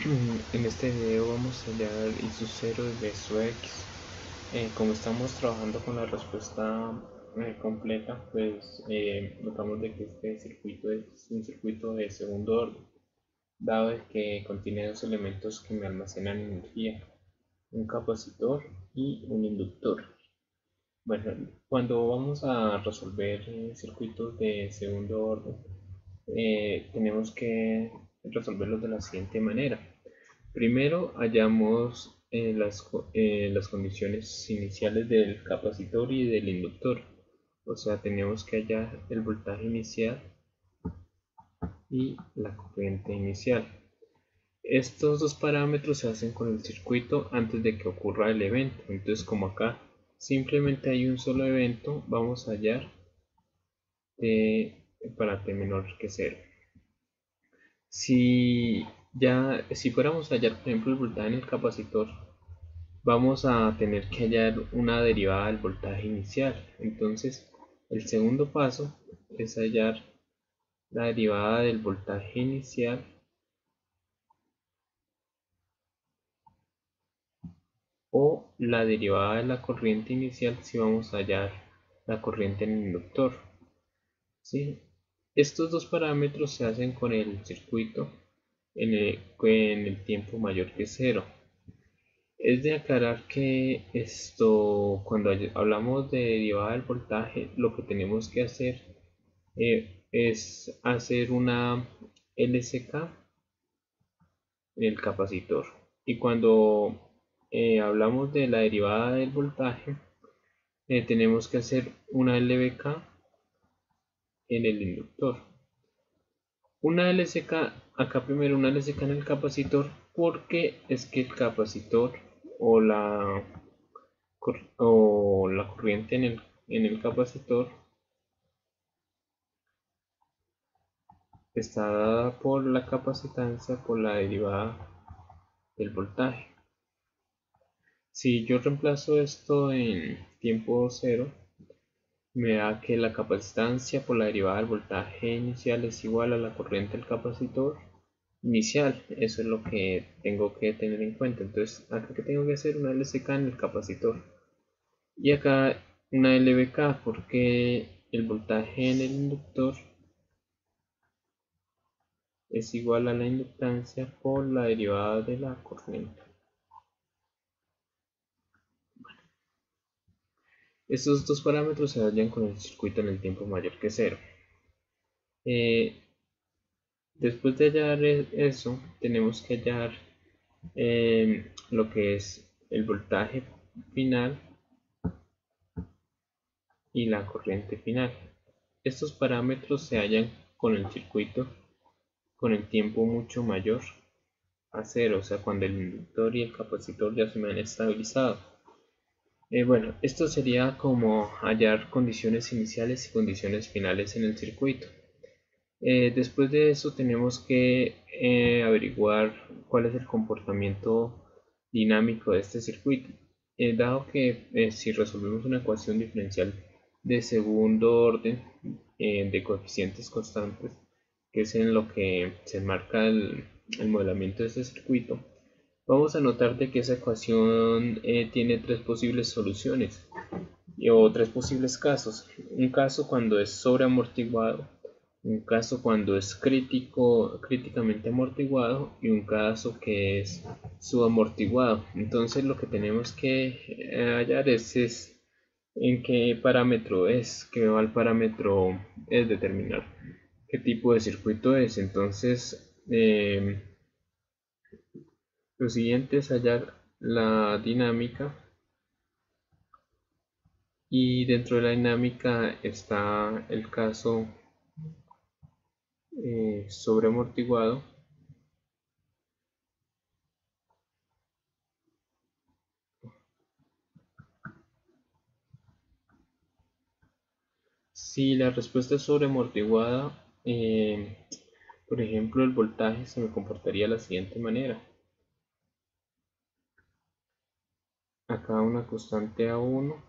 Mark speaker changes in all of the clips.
Speaker 1: En este video vamos a hallar I sub 0 de su x. Como estamos trabajando con la respuesta completa, pues notamos de que este circuito es un circuito de segundo orden, dado de que contiene dos elementos que me almacenan energía, un capacitor y un inductor. Bueno, cuando vamos a resolver circuitos de segundo orden, tenemos que resolverlos de la siguiente manera. Primero hallamos las condiciones iniciales del capacitor y del inductor. O sea, tenemos que hallar el voltaje inicial y la corriente inicial. Estos dos parámetros se hacen con el circuito antes de que ocurra el evento. Entonces, como acá simplemente hay un solo evento, vamos a hallar para t menor que 0. Si fuéramos a hallar, por ejemplo, el voltaje en el capacitor, vamos a tener que hallar una derivada del voltaje inicial. Entonces, el segundo paso es hallar la derivada del voltaje inicial o la derivada de la corriente inicial si vamos a hallar la corriente en el inductor. ¿Sí? Estos dos parámetros se hacen con el circuito en el tiempo mayor que 0. Es de aclarar que cuando hablamos de derivada del voltaje, lo que tenemos que hacer es hacer una LCK en el capacitor. Y cuando hablamos de la derivada del voltaje, tenemos que hacer una LBK en el inductor. Una LCK, acá primero una LCK en el capacitor, porque es que el capacitor o la corriente en el capacitor está dada por la capacitancia por la derivada del voltaje. Si yo reemplazo esto en tiempo 0, me da que la capacitancia por la derivada del voltaje inicial es igual a la corriente del capacitor inicial. Eso es lo que tengo que tener en cuenta. Entonces, acá que tengo que hacer una LCK en el capacitor y acá una LBK porque el voltaje en el inductor es igual a la inductancia por la derivada de la corriente. Estos dos parámetros se hallan con el circuito en el tiempo mayor que 0. Después de hallar eso, tenemos que hallar lo que es el voltaje final y la corriente final. Estos parámetros se hallan con el circuito con el tiempo mucho mayor a 0, o sea, cuando el inductor y el capacitor ya se me han estabilizado. Bueno, esto sería como hallar condiciones iniciales y condiciones finales en el circuito. Después de eso tenemos que averiguar cuál es el comportamiento dinámico de este circuito. Dado que si resolvemos una ecuación diferencial de segundo orden de coeficientes constantes, que es en lo que se enmarca el modelamiento de este circuito, vamos a notar de que esa ecuación tiene tres posibles soluciones o tres posibles casos. Un caso cuando es sobreamortiguado, un caso cuando es críticamente amortiguado y un caso que es subamortiguado. Entonces lo que tenemos que hallar es en qué parámetro es, qué va el parámetro es determinar qué tipo de circuito es. Entonces lo siguiente es hallar la dinámica y dentro de la dinámica está el caso sobreamortiguado. Si la respuesta es sobreamortiguada, por ejemplo, el voltaje se me comportaría de la siguiente manera. Acá una constante A1,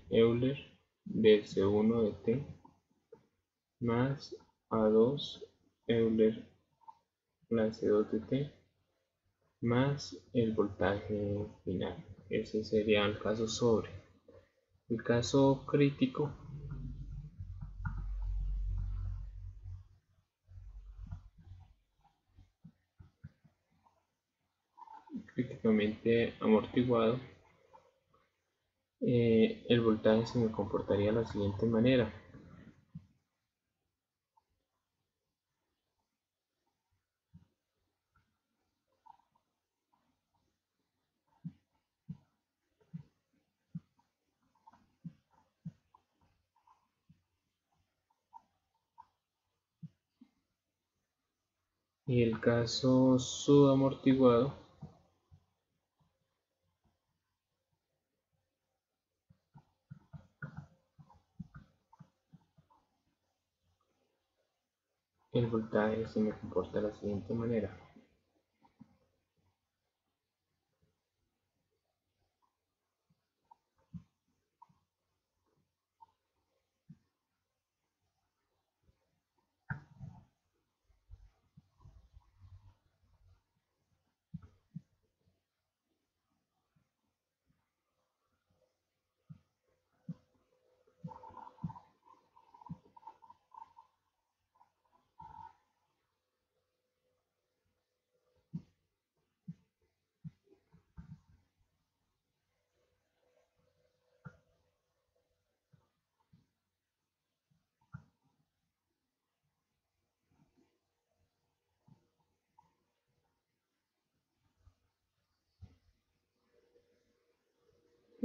Speaker 1: Euler de C1 de T, más A2, Euler la C2 de T, más el voltaje final. Ese sería el caso sobre. El caso crítico, críticamente amortiguado, el voltaje se me comportaría de la siguiente manera. Y el caso subamortiguado, el voltaje se me comporta de la siguiente manera.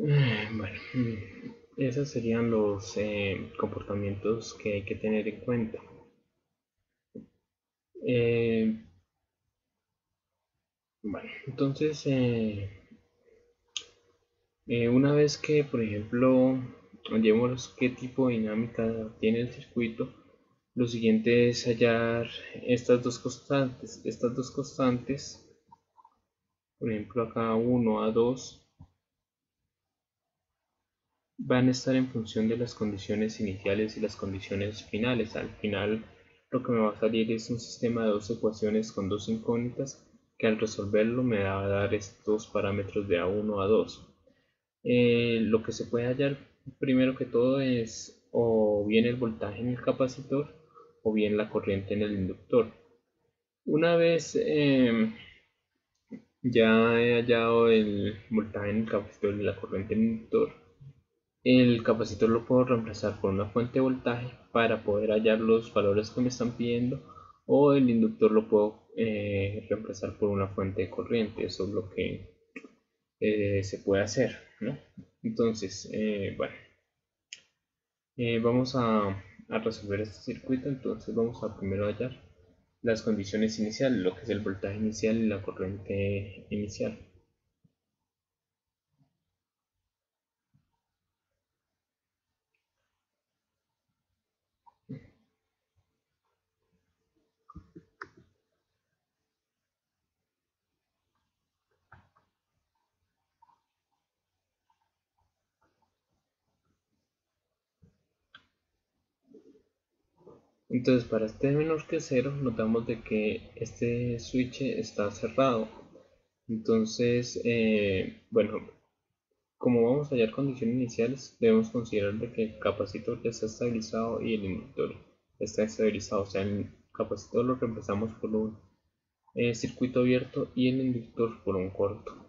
Speaker 1: Bueno, esos serían los comportamientos que hay que tener en cuenta. Bueno, entonces, una vez que, por ejemplo, hallemos qué tipo de dinámica tiene el circuito, lo siguiente es hallar estas dos constantes. Estas dos constantes, por ejemplo, acá 1 a 2, van a estar en función de las condiciones iniciales y las condiciones finales. Al final, lo que me va a salir es un sistema de dos ecuaciones con dos incógnitas que al resolverlo me va a dar estos parámetros de A1 a 2. Lo que se puede hallar primero que todo es o bien el voltaje en el capacitor o bien la corriente en el inductor. Una vez ya he hallado el voltaje en el capacitor y la corriente en el inductor, el capacitor lo puedo reemplazar por una fuente de voltaje para poder hallar los valores que me están pidiendo, o el inductor lo puedo reemplazar por una fuente de corriente. Eso es lo que se puede hacer, ¿no? Entonces, bueno, vamos a resolver este circuito. Entonces vamos a primero hallar las condiciones iniciales, lo que es el voltaje inicial y la corriente inicial. Entonces, para este menor que 0, notamos de que este switch está cerrado. Entonces, bueno, como vamos a hallar condiciones iniciales, debemos considerar de que el capacitor ya está estabilizado y el inductor está estabilizado. O sea, el capacitor lo reemplazamos por un circuito abierto y el inductor por un corto.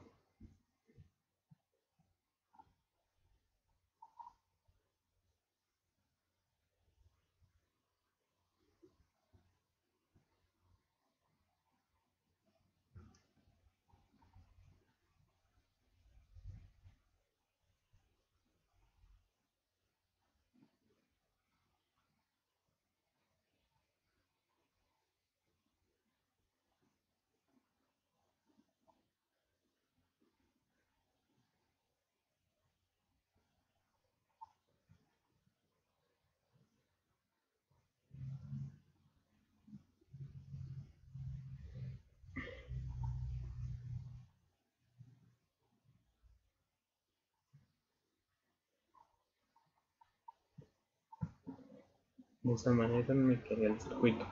Speaker 1: De esta manera me quedaría el circuito.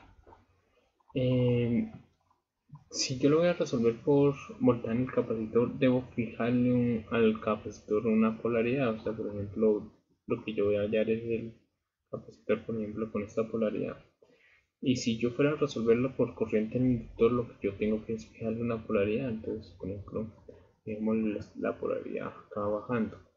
Speaker 1: Si yo lo voy a resolver por voltaje en el capacitor, debo fijarle al capacitor una polaridad. O sea, por ejemplo, lo que yo voy a hallar es el capacitor, por ejemplo, con esta polaridad. Y si yo fuera a resolverlo por corriente en el inductor, lo que yo tengo que es fijarle una polaridad. Entonces, por ejemplo, digamos la polaridad acá bajando.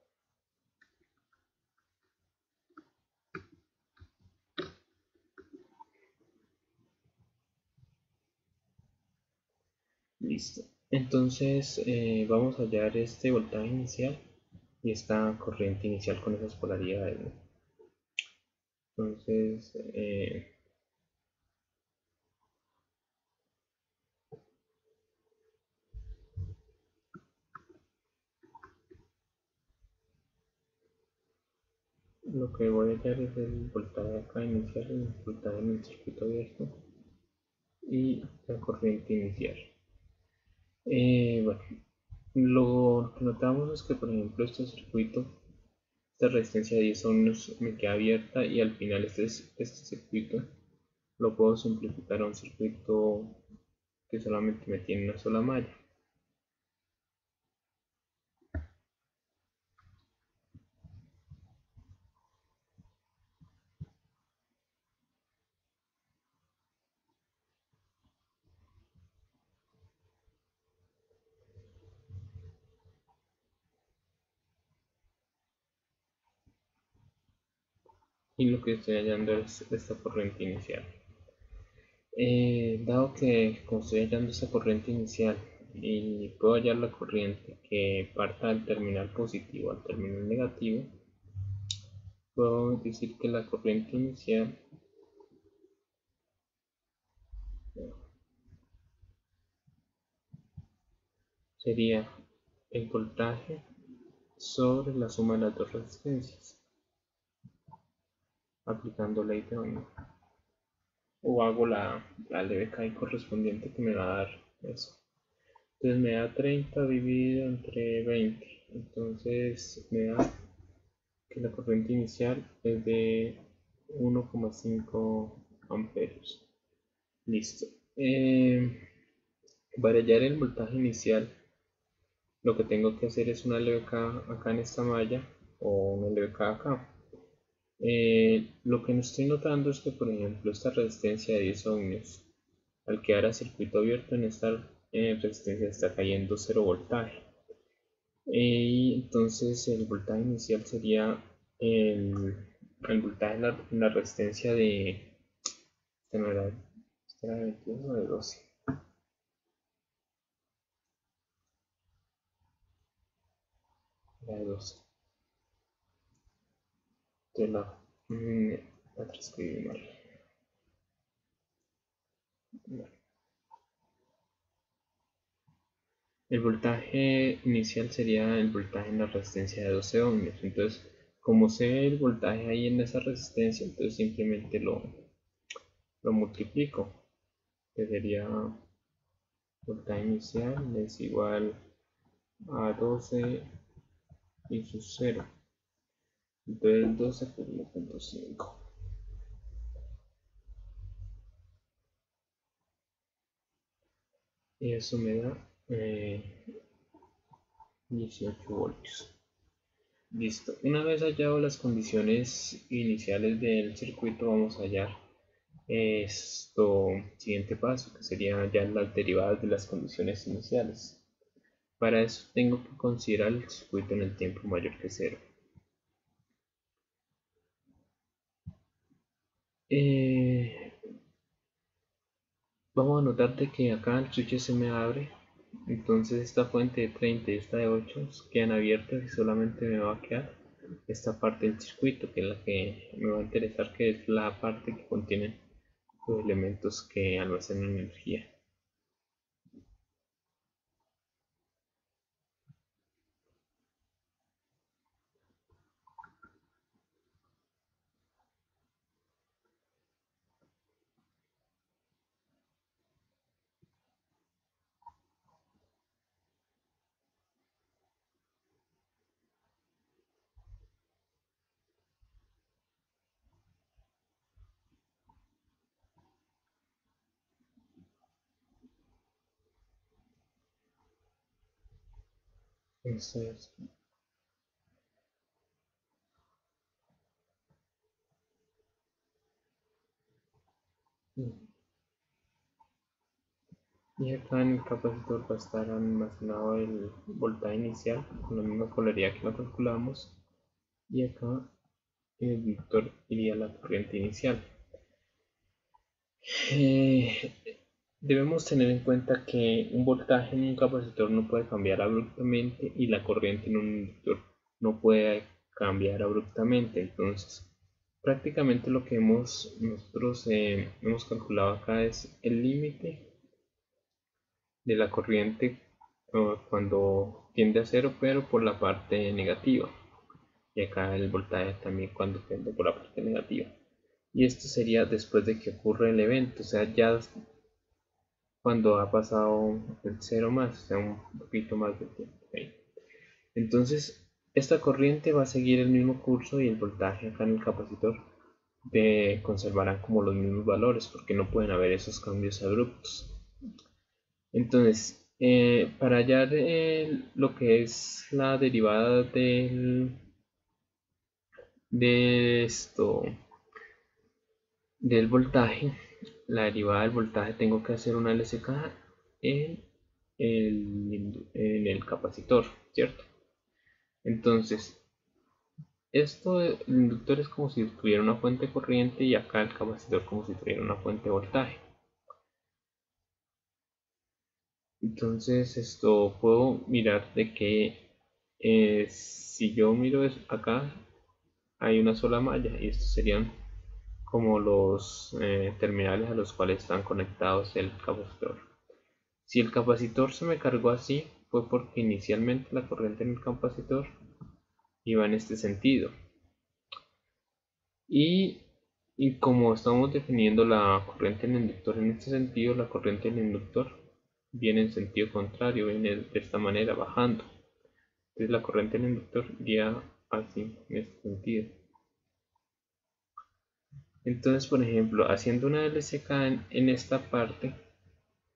Speaker 1: Listo. Entonces, vamos a hallar este voltaje inicial y esta corriente inicial con esas polaridades, ¿no? Entonces, lo que voy a hallar es el voltaje acá inicial, el voltaje en el circuito abierto y la corriente inicial. Bueno, lo que notamos es que, por ejemplo, este circuito, esta resistencia de 10 ohms me queda abierta y al final este circuito lo puedo simplificar a un circuito que solamente me tiene una sola malla. Y lo que estoy hallando es esta corriente inicial. Dado que como estoy hallando esta corriente inicial y puedo hallar la corriente que parta del terminal positivo al terminal negativo, puedo decir que la corriente inicial sería el voltaje sobre la suma de las dos resistencias, aplicando ley de Ohm. O hago la LVK correspondiente que me va a dar eso. Entonces me da 30 dividido entre 20. Entonces me da que la corriente inicial es de 1,5 amperios. Listo. Para hallar el voltaje inicial, lo que tengo que hacer es una LVK acá en esta malla o una LVK acá. Lo que no estoy notando es que, por ejemplo, esta resistencia de 10 ohms, al quedar a circuito abierto en esta resistencia está cayendo 0 voltaje. Y entonces el voltaje inicial sería el voltaje en la resistencia de... Esta no era, esta era de 21 o de 12. Era de 12. Entonces la transcribí mal. El voltaje inicial sería el voltaje en la resistencia de 12 ohms. Entonces, como sé el voltaje ahí en esa resistencia, entonces simplemente lo multiplico. Que sería voltaje inicial es igual a 12 y su 0. Entonces 12 por 1.5. Y eso me da 18 voltios. Listo. Una vez hallado las condiciones iniciales del circuito, vamos a hallar esto siguiente paso, que sería ya las derivadas de las condiciones iniciales. Para eso tengo que considerar el circuito en el tiempo mayor que 0. Vamos a notar de que acá el switch se me abre, entonces esta fuente de 30 y esta de 8 quedan abiertas y solamente me va a quedar esta parte del circuito, que es la que me va a interesar, que es la parte que contiene los elementos que almacenan energía. Eso es. Y acá en el capacitor va a estar almacenado el voltaje inicial con la misma polaridad que lo calculamos, y acá en el inductor iría la corriente inicial. Eh, Debemos tener en cuenta que un voltaje en un capacitor no puede cambiar abruptamente y la corriente en un inductor no puede cambiar abruptamente. Entonces, prácticamente lo que nosotros hemos calculado acá es el límite de la corriente cuando tiende a cero, pero por la parte negativa. Y acá el voltaje también cuando tiende por la parte negativa. Y esto sería después de que ocurre el evento, o sea, ya cuando ha pasado el cero más, o sea, un poquito más de tiempo. ¿Okay? Entonces, esta corriente va a seguir el mismo curso y el voltaje acá en el capacitor conservarán como los mismos valores porque no pueden haber esos cambios abruptos. Entonces, para hallar lo que es la derivada de esto, del voltaje, la derivada del voltaje, tengo que hacer una LSK en el capacitor, ¿cierto? Entonces, el inductor es como si tuviera una fuente de corriente y acá el capacitor como si tuviera una fuente de voltaje. Entonces, esto puedo mirar de que si yo miro acá, hay una sola malla y estos serían como los terminales a los cuales están conectados el capacitor. Si el capacitor se me cargó así, fue porque inicialmente la corriente en el capacitor iba en este sentido. Y, y como estamos definiendo la corriente en el inductor en este sentido, la corriente en el inductor viene en sentido contrario, viene de esta manera, bajando. Entonces la corriente en el inductor iría así, en este sentido. Entonces, por ejemplo, haciendo una LSK en esta parte,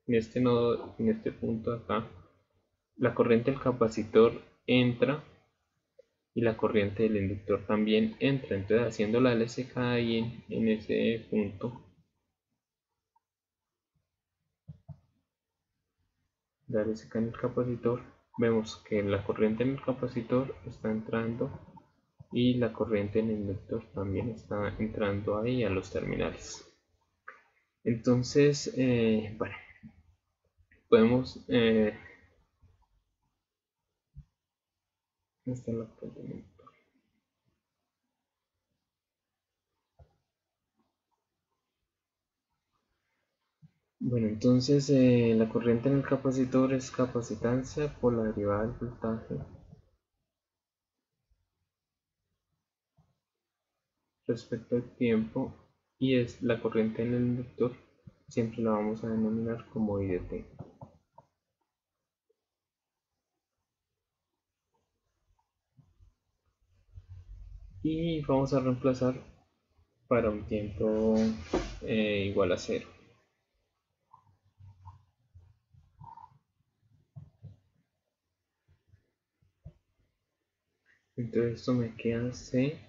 Speaker 1: en este nodo, en este punto acá, la corriente del capacitor entra y la corriente del inductor también entra. Entonces, haciendo la LSK ahí en ese punto, la LSK en el capacitor, vemos que la corriente en el capacitor está entrando y la corriente en el inductor también está entrando ahí a los terminales. Entonces, bueno, podemos esta es la corriente. Bueno, entonces la corriente en el capacitor es capacitancia por la derivada del voltaje respecto al tiempo, y es la corriente en el inductor, siempre la vamos a denominar como IDT. Y vamos a reemplazar para un tiempo igual a cero. Entonces esto me queda C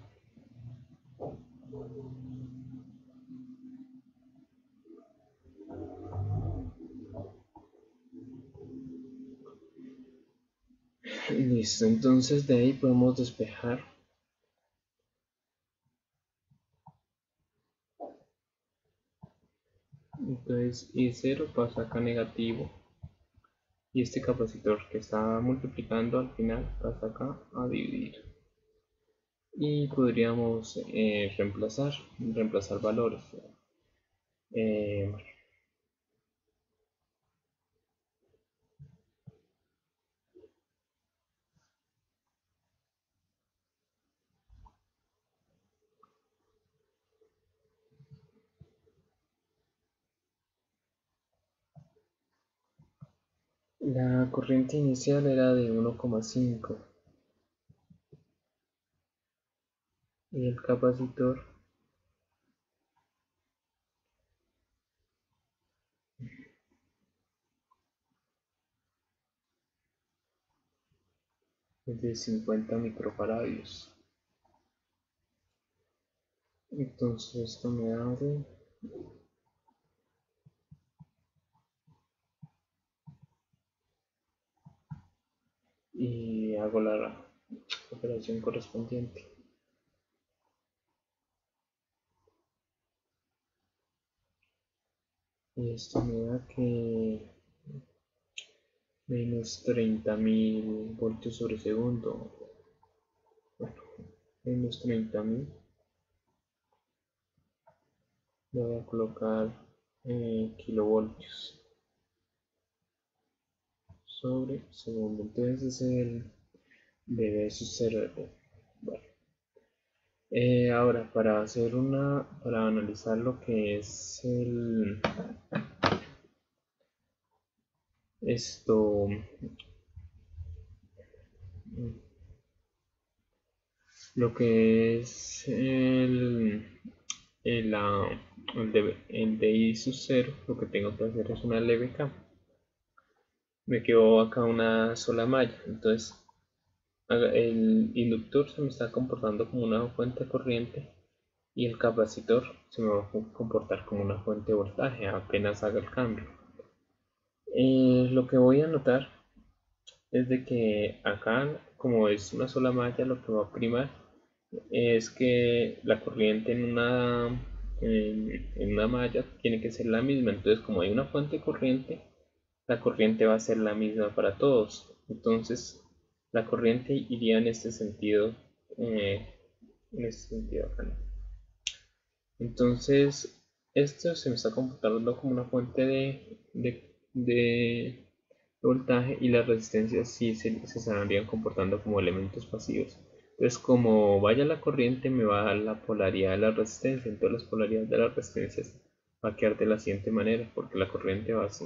Speaker 1: listo. Entonces de ahí podemos despejar entonces I0 pasa acá negativo y este capacitor que está multiplicando al final pasa acá a dividir. Y podríamos reemplazar valores. Eh, la corriente inicial era de 1,5 y el capacitor es de 50 microfaradios. Entonces esto me abre y hago la operación correspondiente. Y esto me da que menos 30.000 voltios sobre segundo. Bueno, menos 30.000. Le voy a colocar kilovoltios sobre segundo. Entonces ese es el debe suceder. Bueno, ahora para analizar lo que es esto, lo que es el DI sub 0, lo que tengo que hacer es una leve K. Me quedó acá una sola malla, entonces el inductor se me está comportando como una fuente de corriente y el capacitor se me va a comportar como una fuente de voltaje apenas haga el cambio. Lo que voy a notar es de que acá, como es una sola malla, lo que va a primar es que la corriente en una malla tiene que ser la misma. Entonces, como hay una fuente de corriente, la corriente va a ser la misma para todos. Entonces, la corriente iría en este sentido, acá, ¿no? Entonces, esto se me está comportando como una fuente de voltaje, y las resistencias sí se estarían comportando como elementos pasivos. Entonces, como vaya la corriente, me va a dar la polaridad de la resistencia. Entonces, las polaridades de las resistencias va a quedar de la siguiente manera, porque la corriente va así.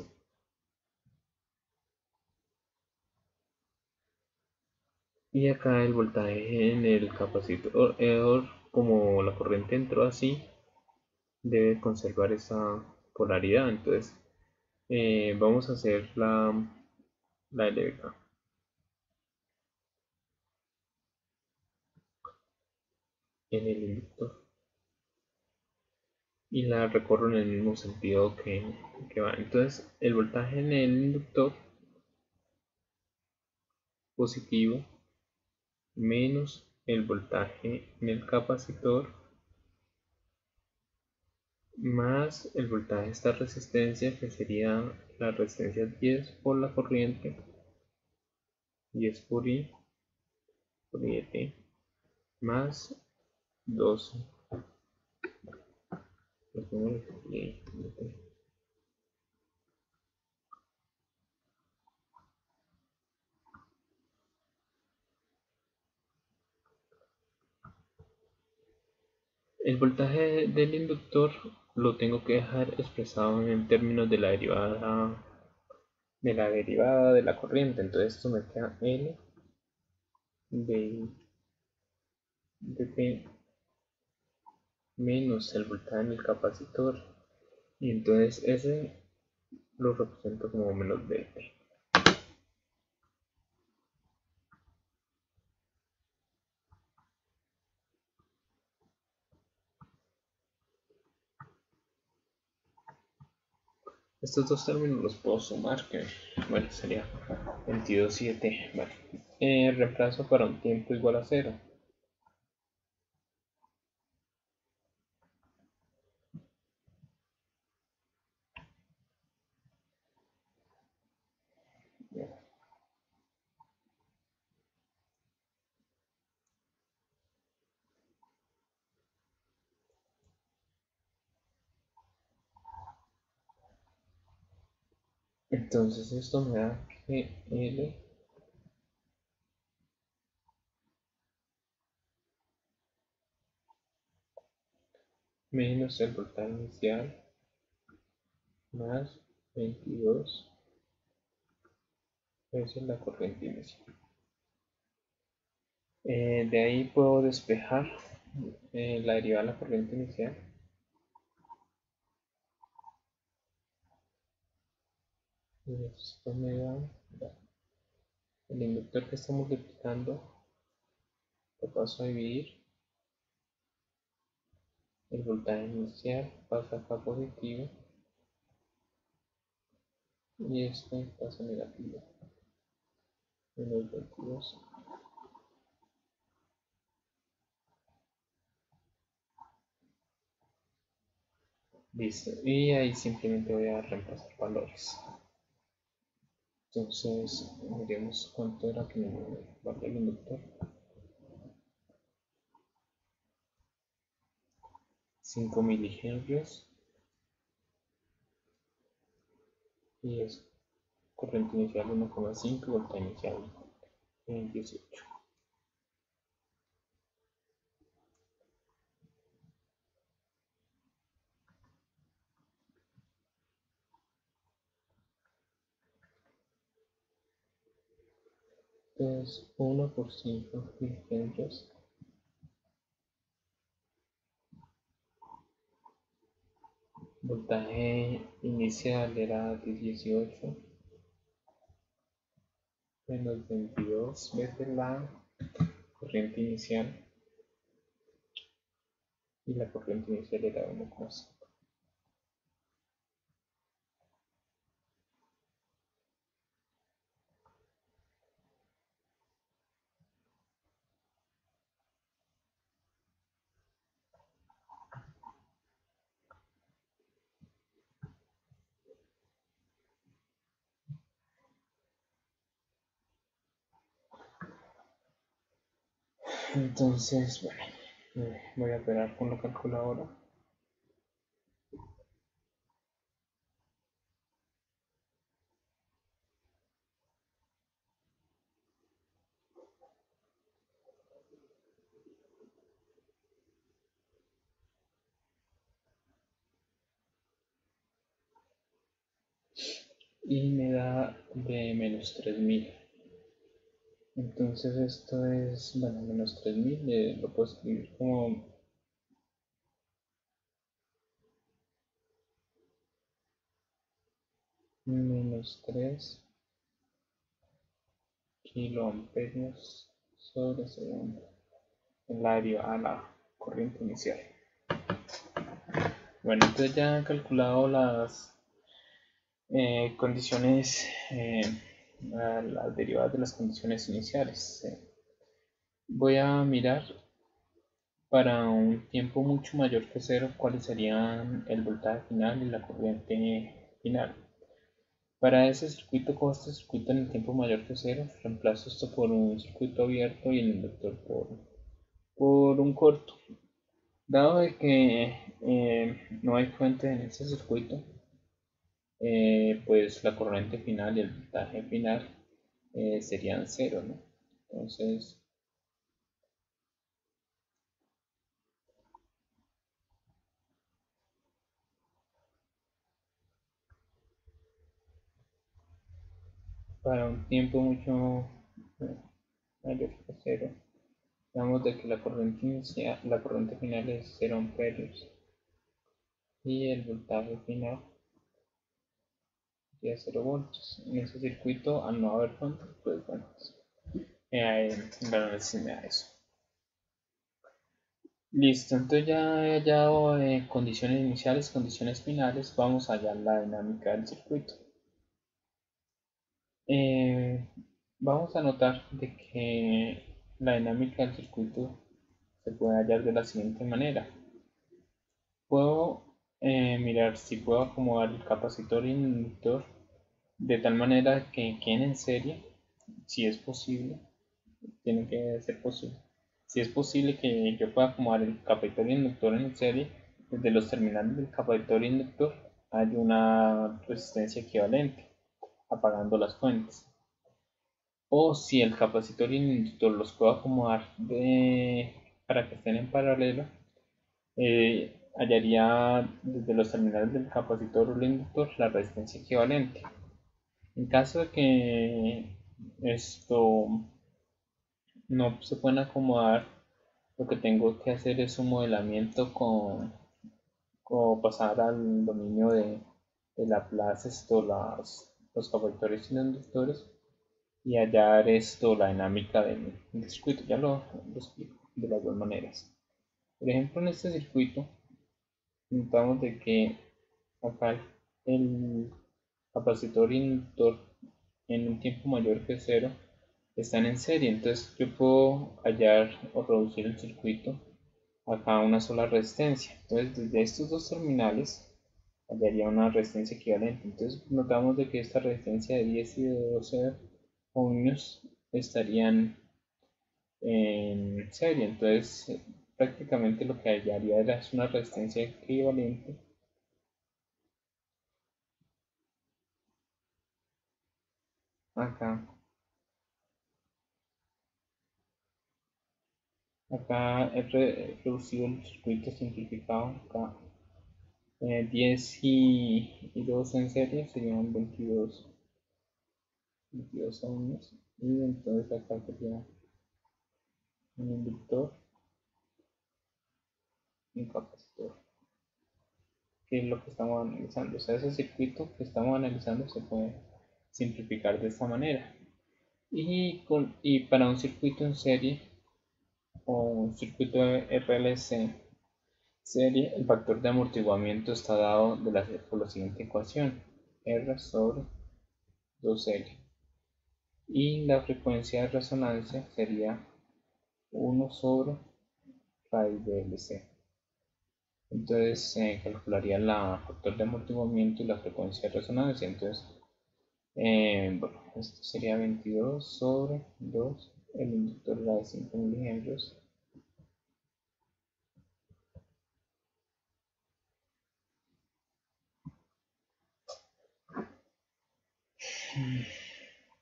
Speaker 1: Y acá el voltaje en el capacitor, como la corriente entró así, debe conservar esa polaridad. Entonces, vamos a hacer la LVK en el inductor y la recorro en el mismo sentido que va. Entonces, el voltaje en el inductor positivo menos el voltaje en el capacitor más el voltaje de esta resistencia, que sería la resistencia 10 por la corriente, 10 por I por IET, más 12 El voltaje del inductor lo tengo que dejar expresado en términos de la derivada de la corriente. Entonces esto me queda L de P menos el voltaje en el capacitor, y entonces ese lo represento como menos P. Estos dos términos los puedo sumar, que bueno, sería 22,7. Vale. Reemplazo para un tiempo igual a 0. Entonces esto me da que L menos el voltaje inicial más 22, esa es la corriente inicial. De ahí puedo despejar la derivada de la corriente inicial. Y esto me da el inductor que está multiplicando lo paso a dividir, el voltaje inicial pasa acá positivo y esto pasa negativo, menos 22. Listo, y ahí simplemente voy a reemplazar valores. Entonces, miremos cuánto era que me guarda el inductor. 5 milihenrios y es corriente inicial 1,5 y voltaje inicial 18. Entonces 1 por 5 milihenrios voltaje inicial era de 18 menos 22 veces la corriente inicial y la corriente inicial era 1,5. Entonces, bueno, voy a operar con la calculadora. Y me da de menos 3000. Entonces esto es, bueno, menos 3000, lo puedo escribir como menos 3 kiloamperios sobre segundo en la derivada a la corriente inicial. Bueno, entonces ya he calculado las condiciones, las derivadas de las condiciones iniciales. Voy a mirar para un tiempo mucho mayor que cero cuáles serían el voltaje final y la corriente final. Para ese circuito, cojo este circuito en el tiempo mayor que cero, reemplazo esto por un circuito abierto y el inductor por un corto. Dado de que no hay fuente en este circuito, pues la corriente final y el voltaje final serían cero, ¿no? Entonces, para un tiempo mucho mayor que cero, digamos de que la corriente inicial, la corriente final es 0 amperios y el voltaje final sería 0 voltios. En ese circuito, al no haber fuente, pues bueno, bueno, sí me da eso. Listo, entonces ya he hallado condiciones iniciales, condiciones finales, vamos a hallar la dinámica del circuito. Vamos a notar de que la dinámica del circuito se puede hallar de la siguiente manera. Puedo mirar si puedo acomodar el capacitor y el inductor de tal manera que queden en serie, si es posible, tiene que ser posible. Si es posible que yo pueda acomodar el capacitor y el inductor en serie, desde los terminales del capacitor y inductor hay una resistencia equivalente, apagando las fuentes. O si el capacitor y el inductor los puedo acomodar para que estén en paralelo, hallaría desde los terminales del capacitor o el inductor la resistencia equivalente. En caso de que esto no se pueden acomodar, lo que tengo que hacer es un modelamiento con pasar al dominio de Laplace, los capacitores y los inductores, y hallar esto, la dinámica del circuito. Ya lo explico de las dos maneras. Por ejemplo, en este circuito notamos de que acá el capacitor y inductor en un tiempo mayor que 0 están en serie, entonces yo puedo hallar o reducir el circuito acá a una sola resistencia. Entonces desde estos dos terminales hallaría una resistencia equivalente. Entonces notamos de que esta resistencia de 10 y de 12 ohmios estarían en serie. Entonces prácticamente lo que hallaría era una resistencia equivalente acá. Acá he reducido el circuito simplificado. Acá 10 y 2 en serie serían 22 ohmios. Y entonces acá sería un inductor y un capacitor, que es lo que estamos analizando. O sea, ese circuito que estamos analizando se puede simplificar de esta manera. Y para un circuito en serie o un circuito RLC serie, el factor de amortiguamiento está dado por la siguiente ecuación: R sobre 2L. Y la frecuencia de resonancia sería 1 sobre raíz de LC. Entonces se calcularía el factor de amortiguamiento y la frecuencia de resonancia. Entonces, bueno, esto sería 22 sobre 2. El inductor era de 5 milihenrios.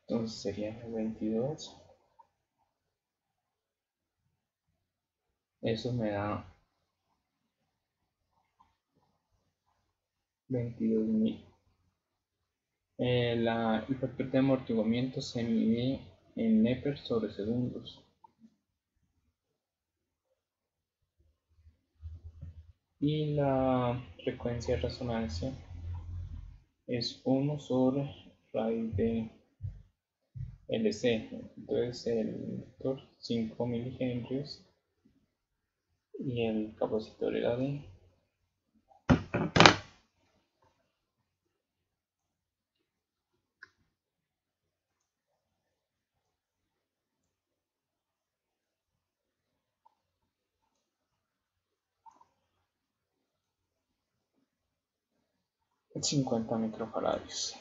Speaker 1: Entonces sería 22. Eso me da 22.000. El factor de amortiguamiento se mide en Neper sobre segundos. Y la frecuencia de resonancia es 1 sobre raíz de LC. Entonces el inductor 5 milihenrios y el capacitor era de 50 microfaradios.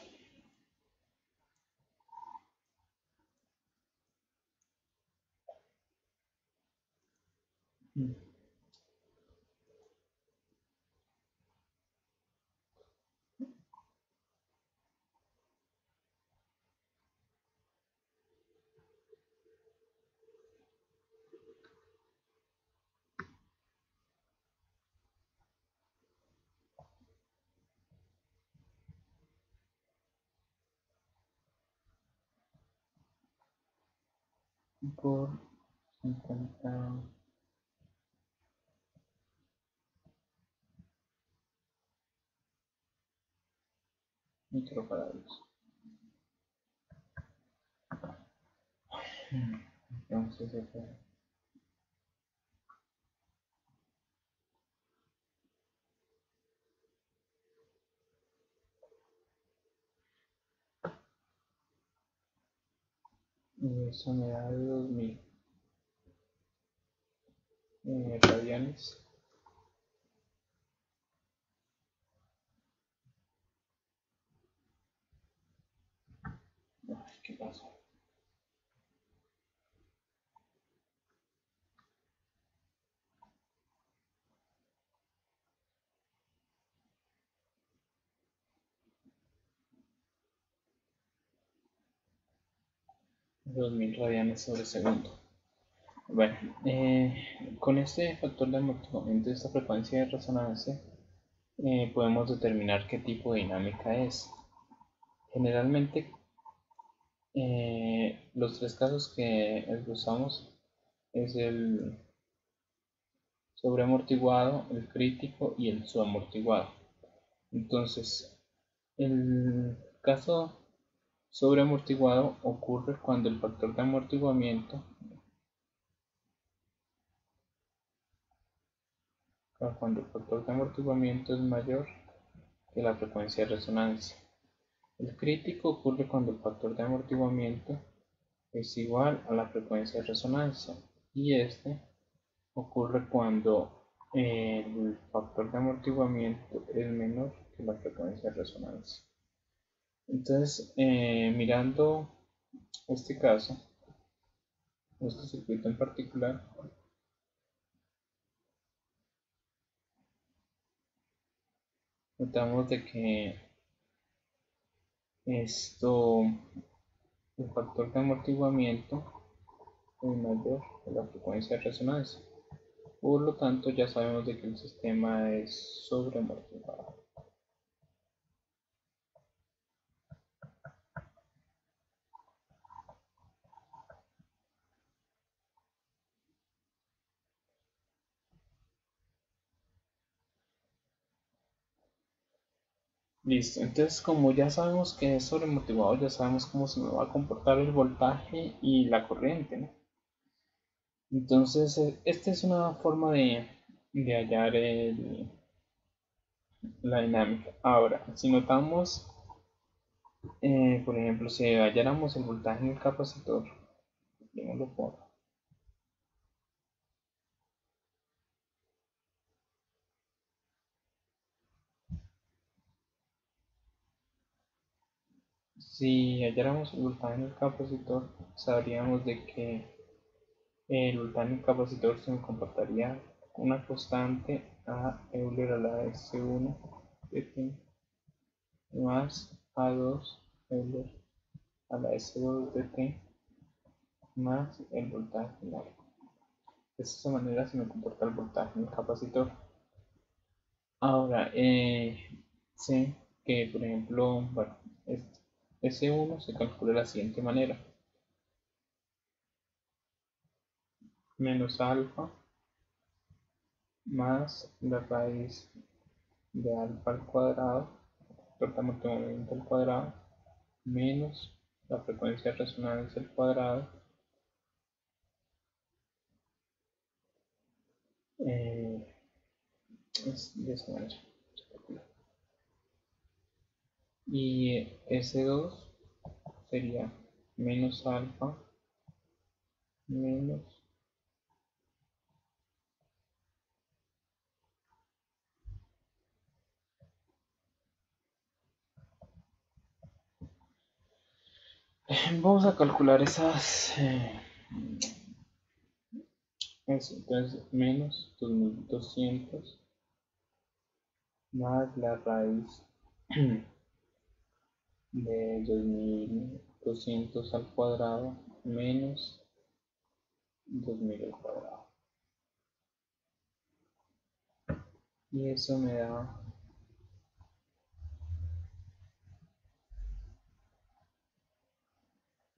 Speaker 1: Por 50 microfaradios. Entonces y eso me da 2000 radianes. Ay, ¿qué pasó? Mil radianes sobre segundo. Bueno, con este factor de amortiguamiento, esta frecuencia de resonancia, podemos determinar qué tipo de dinámica es. Generalmente, los tres casos que usamos es el sobreamortiguado, el crítico y el subamortiguado. Entonces, el caso sobreamortiguado ocurre cuando el factor de amortiguamiento es mayor que la frecuencia de resonancia. El crítico ocurre cuando el factor de amortiguamiento es igual a la frecuencia de resonancia, y este ocurre cuando el factor de amortiguamiento es menor que la frecuencia de resonancia. Entonces, mirando este caso, este circuito en particular, notamos de que el factor de amortiguamiento es mayor que la frecuencia de resonancia. Por lo tanto, ya sabemos de que el sistema es sobreamortiguado. Listo, entonces como ya sabemos que es sobreamortiguado, ya sabemos cómo se me va a comportar el voltaje y la corriente, ¿no? Entonces, esta es una forma de hallar la dinámica. Ahora, si notamos, por ejemplo, si halláramos el voltaje en el capacitor, digámoslo por, si halláramos el voltaje en el capacitor, sabríamos de que el voltaje en el capacitor se comportaría una constante a Euler a la S1 de t más A2 Euler a la S2 de t más el voltaje final. De esta manera se me comporta el voltaje en el capacitor. Ahora, sé que, por ejemplo, bueno, S1 se calcula de la siguiente manera: menos alfa más la raíz de alfa al cuadrado, tratamos de movimiento al cuadrado, menos la frecuencia de resonancia al cuadrado, es de esa manera. Y S2 sería menos alfa menos vamos a calcular esas entonces menos 2200 más la raíz de 2200 al cuadrado menos 2000 al cuadrado, y eso me da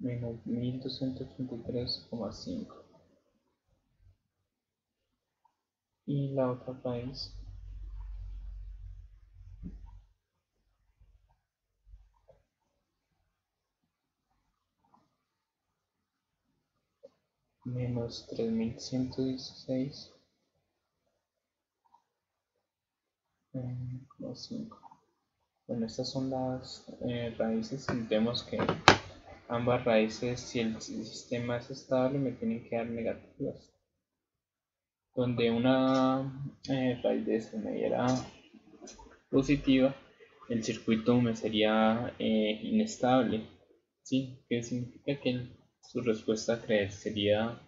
Speaker 1: menos 1283,5, y la otra raíz menos 3116,5. Bueno, estas son las raíces, y vemos que ambas raíces, si el sistema es estable, me tienen que dar negativas. Donde una raíz de esta me diera positiva, el circuito me sería inestable, ¿sí? Que significa que su respuesta sería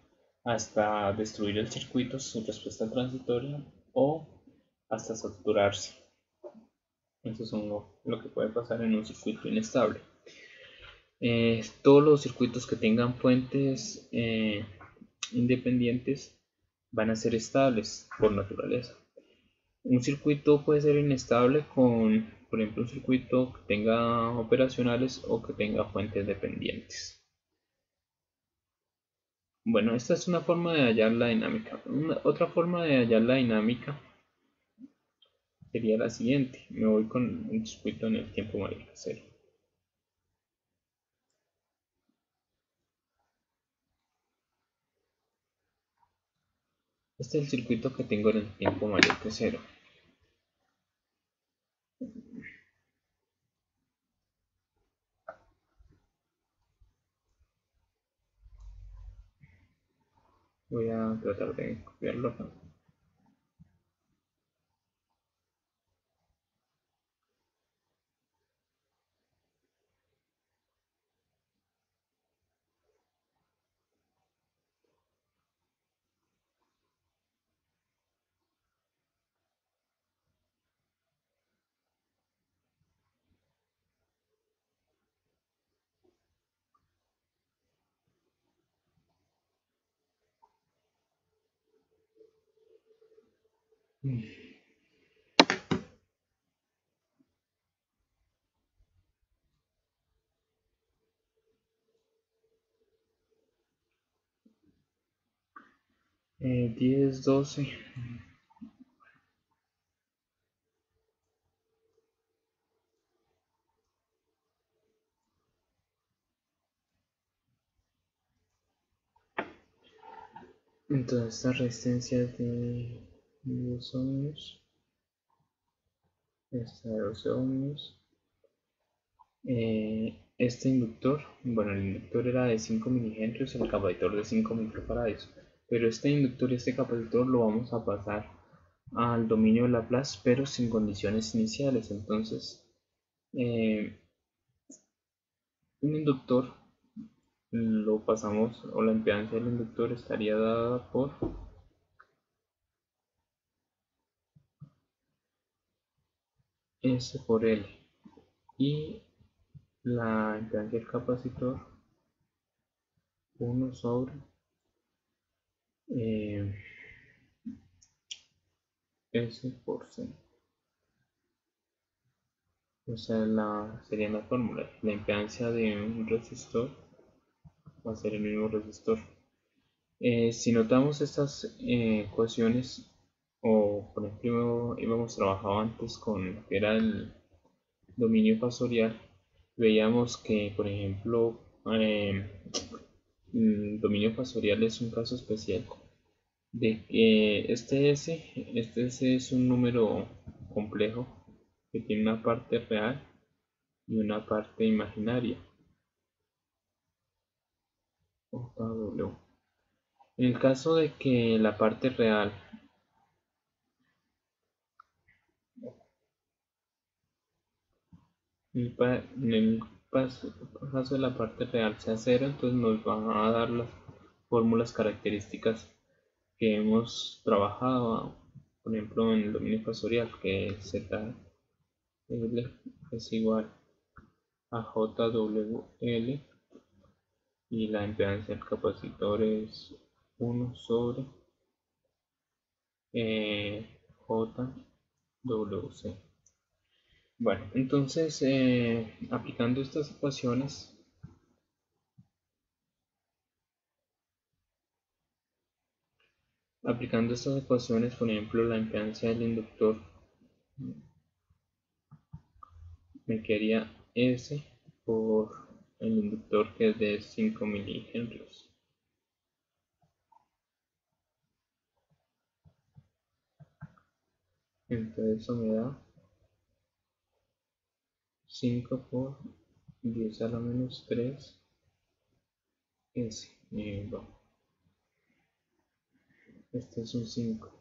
Speaker 1: hasta destruir el circuito, su respuesta transitoria, o hasta saturarse. Eso es lo que puede pasar en un circuito inestable. Todos los circuitos que tengan fuentes independientes van a ser estables por naturaleza. Un circuito puede ser inestable con, por ejemplo, un circuito que tenga operacionales o que tenga fuentes dependientes. Bueno, esta es una forma de hallar la dinámica. Otra forma de hallar la dinámica sería la siguiente: me voy con un circuito en el tiempo mayor a cero. Este es el circuito que tengo en el tiempo mayor que 0. Voy a tratar de copiarlo acá. Mm. 10, 12. Entonces esta resistencia de 10 ohmios, esta de 12 ohmios. Este inductor, bueno, el inductor era de 5 milihenrios, el capacitor de 5 microfarads, pero este inductor y este capacitor lo vamos a pasar al dominio de Laplace, pero sin condiciones iniciales. Entonces un inductor lo pasamos, o la impedancia del inductor estaría dada por S por L, y la impedancia del capacitor 1 sobre S por C. O sea, sería la fórmula. La impedancia de un resistor va a ser el mismo resistor. Si notamos estas ecuaciones, o por ejemplo hemos trabajado antes con lo que era el dominio fasorial, veíamos que, por ejemplo, el dominio fasorial es un caso especial de que este S es un número complejo que tiene una parte real y una parte imaginaria. W. En el caso de que la parte real en el caso de la parte real sea 0, entonces nos van a dar las fórmulas características que hemos trabajado, por ejemplo en el dominio fasorial, que es ZL es igual a JWL, y la impedancia del capacitor es 1 sobre JWC. Bueno, entonces aplicando estas ecuaciones, por ejemplo, la impedancia del inductor me quedaría S por el inductor, que es de 5 milihenrios. Entonces eso me da 5 por 10 a la menos 3 S. Bueno, este es un 5.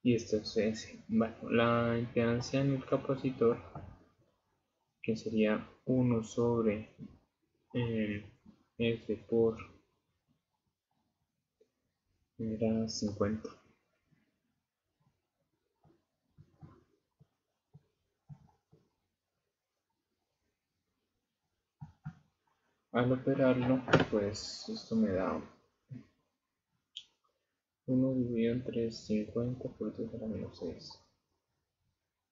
Speaker 1: Y esto es S. Bueno, la impedancia en el capacitor, que sería 1 sobre S por, era 50. Al operarlo, pues esto me da 1 dividido entre 50 por 10 a la menos 6.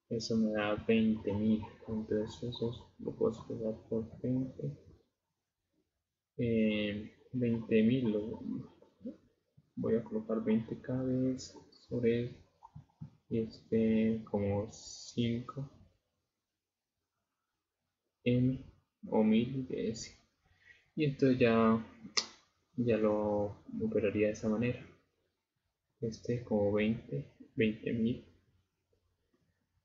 Speaker 1: Eso me da 20.000. Entonces eso lo puedo expresar por 20.000. voy a colocar 20k de S sobre este como 5 M o 1000 de S. Y entonces ya lo operaría de esa manera. Este como 20.000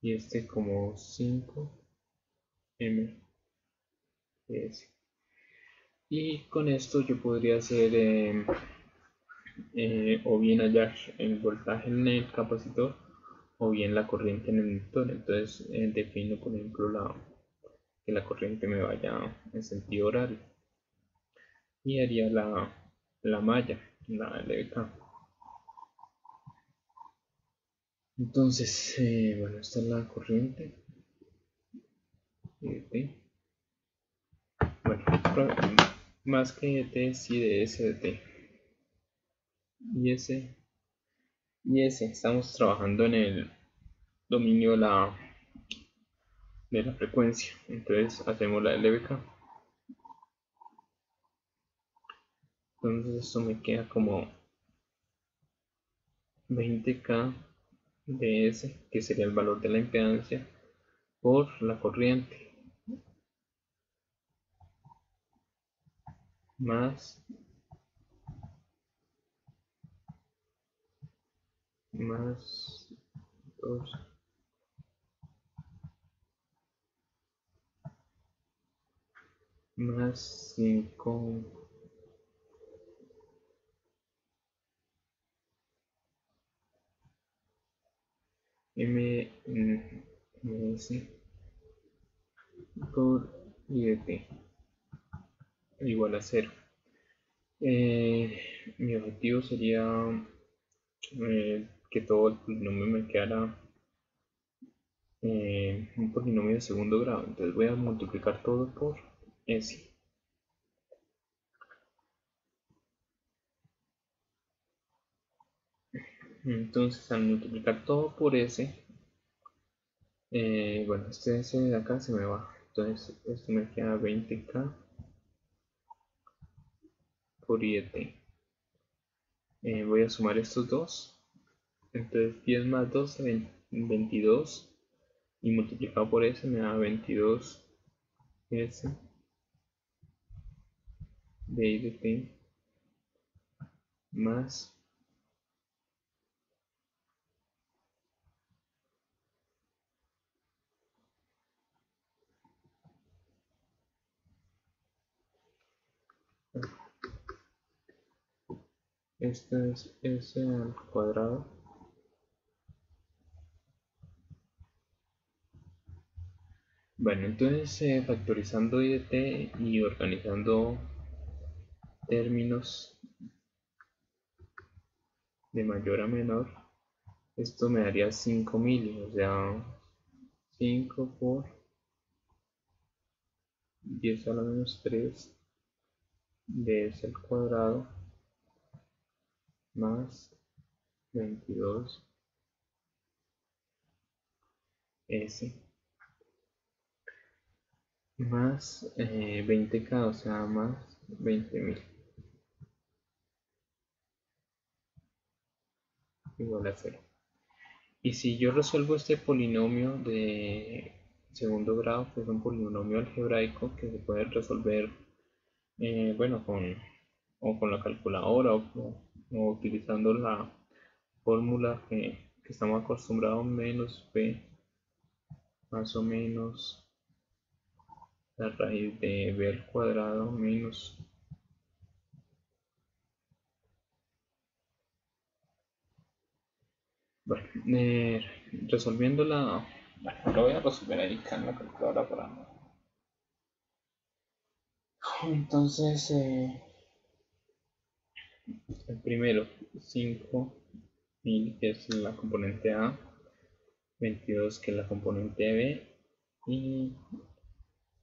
Speaker 1: y este como 5 M de S. Y con esto yo podría hacer o bien hallar el voltaje en el capacitor o bien la corriente en el inductor. Entonces defino por ejemplo que la corriente me vaya en sentido horario y haría la malla, la LVK. Entonces, bueno, esta es la corriente. Bueno, más que T, sí de S de T. Y ese, estamos trabajando en el dominio de la frecuencia. Entonces hacemos la LVK. Entonces esto me queda como 20k de S, que sería el valor de la impedancia, por la corriente, más 2 más 5 ms por I de t igual a 0. Mi objetivo sería que todo el polinomio me quedara un polinomio de segundo grado. Entonces voy a multiplicar todo por S. Entonces al multiplicar todo por S, bueno, este S de acá se me va. Entonces esto me queda 20k por I de t. Voy a sumar estos dos. Entonces 10 más 2 es 22 y multiplicado por S me da 22 S de I de t más esto es S al cuadrado Bueno, entonces factorizando I de t y organizando términos de mayor a menor, esto me daría 5000, o sea, 5 por 10 a la menos 3 de s al cuadrado más 22 s más 20k, o sea, más 20.000 igual a 0. Y si yo resuelvo este polinomio de segundo grado, que es un polinomio algebraico que se puede resolver, bueno, con la calculadora o utilizando la fórmula que estamos acostumbrados, menos p más o menos la raíz de b al cuadrado menos bueno, resolviendo bueno, lo voy a resolver ahí en la calculadora para no. Entonces el primero 5000 que es la componente A, 22 que es la componente B y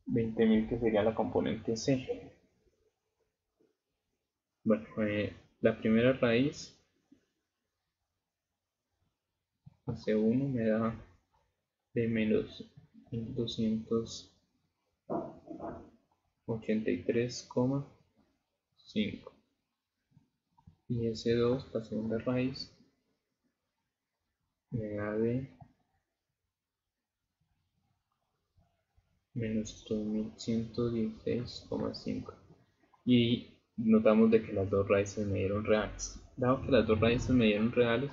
Speaker 1: 20.000 que sería la componente C. Bueno, la primera raíz hace 1 me da de menos 1283,5. y S2, la segunda raíz, me da de menos 2116,5. Y notamos de que las dos raíces me dieron reales. Dado que las dos raíces me dieron reales,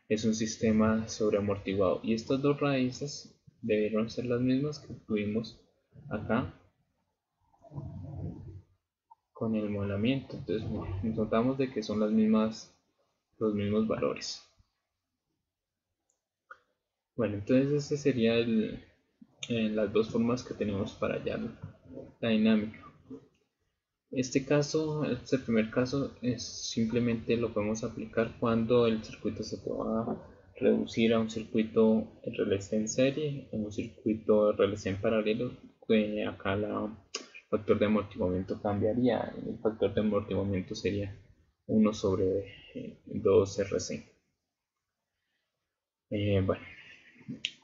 Speaker 1: es un sistema sobreamortiguado. Y estas dos raíces debieron ser las mismas que tuvimos acá con el molamiento. Entonces notamos de que son las mismas, los mismos valores. Bueno, entonces ese sería las dos formas que tenemos para hallar la dinámica. Este primer caso es simplemente lo podemos aplicar cuando el circuito se pueda reducir a un circuito RLC en serie, o un circuito RLC en paralelo. Acá el factor de amortiguamiento cambiaría, el factor de amortiguamiento sería 1 sobre 2 RC. Bueno,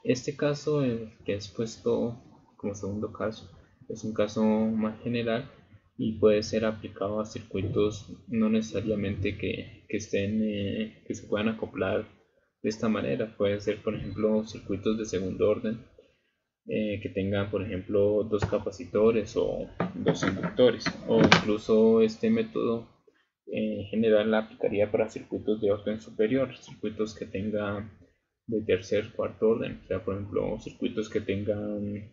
Speaker 1: este caso, que es puesto como segundo caso, es un caso más general y puede ser aplicado a circuitos no necesariamente que se puedan acoplar de esta manera. Puede ser, por ejemplo, circuitos de segundo orden que tengan, por ejemplo, dos capacitores o dos inductores, o incluso este método en general la aplicaría para circuitos de orden superior, circuitos que tengan de tercer, cuarto orden, o sea, por ejemplo, circuitos que tengan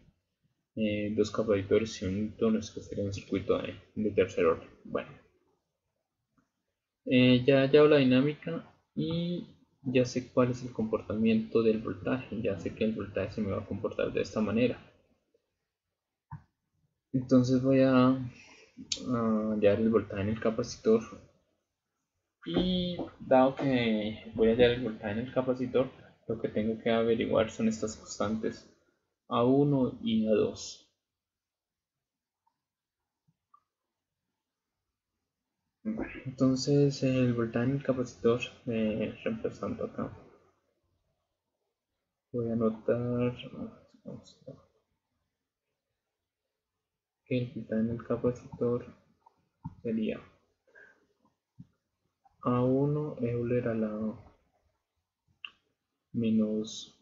Speaker 1: dos capacitores y un inductor, que sería un circuito de tercer orden. Bueno, ya hago la dinámica y ya sé cuál es el comportamiento del voltaje, ya sé que el voltaje se me va a comportar de esta manera. Entonces voy a hallar el voltaje en el capacitor, y dado que voy a hallar el voltaje en el capacitor, lo que tengo que averiguar son estas constantes A1 y A2. Entonces el voltaje en el capacitor, reemplazando acá, voy a anotar que el voltaje en el capacitor sería A1 Euler a la menos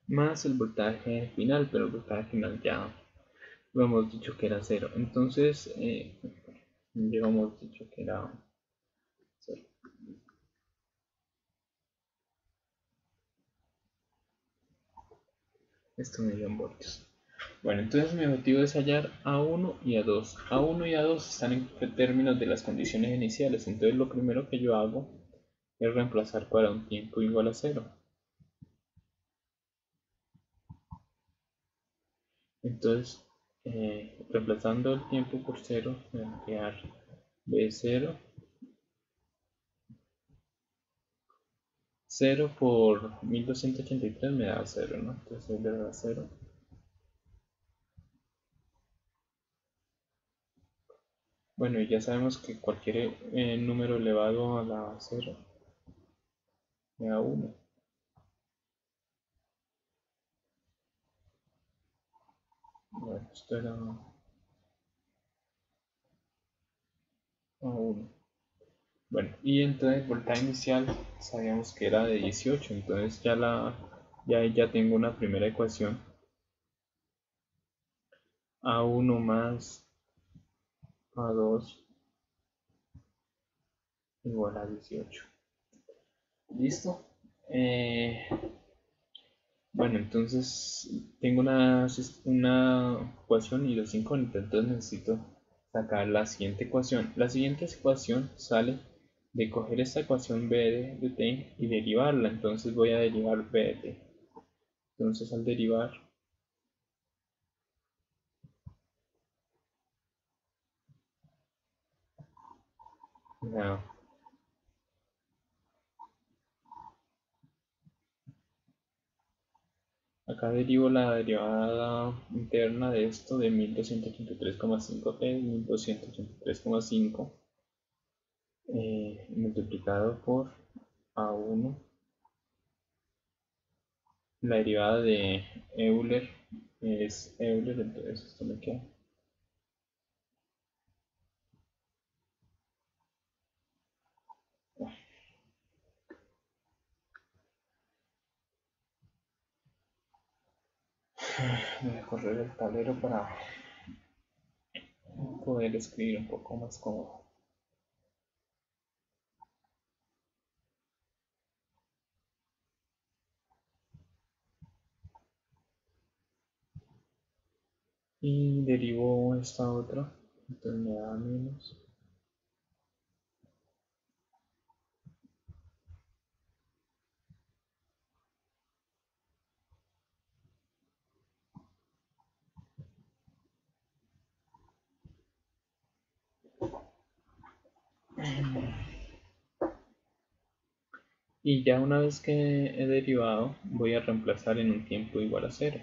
Speaker 1: más el voltaje final, pero el voltaje final ya lo hemos dicho que era cero. Entonces ya hemos dicho que era cero. Esto me dio en voltios. Bueno, entonces mi objetivo es hallar A1 y A2. A1 y A2 están en términos de las condiciones iniciales. Entonces lo primero que yo hago es reemplazar para un tiempo igual a 0. Entonces, reemplazando el tiempo por 0, me va a quedar B0. 0 por 1283 me da 0, ¿no? Entonces le da 0. Bueno, y ya sabemos que cualquier número elevado a la 0 me da 1. Bueno, esto era A1. Bueno, y entonces el voltaje inicial sabíamos que era de 18, entonces ya tengo una primera ecuación. A1 más A2 igual a 18. ¿Listo? Bueno, entonces tengo una ecuación y dos incógnitas, entonces necesito sacar la siguiente ecuación. La siguiente ecuación sale de coger esta ecuación b de t y derivarla, entonces voy a derivar b de t. Entonces al derivar, la Acá derivo la derivada interna de esto de 1283,5 t, 1283,5 multiplicado por A1, la derivada de Euler es Euler, entonces esto me queda. Voy a correr el tablero para poder escribir un poco más cómodo. Y derivo esta otra, entonces me da menos. Y ya una vez que he derivado, voy a reemplazar en un tiempo igual a 0.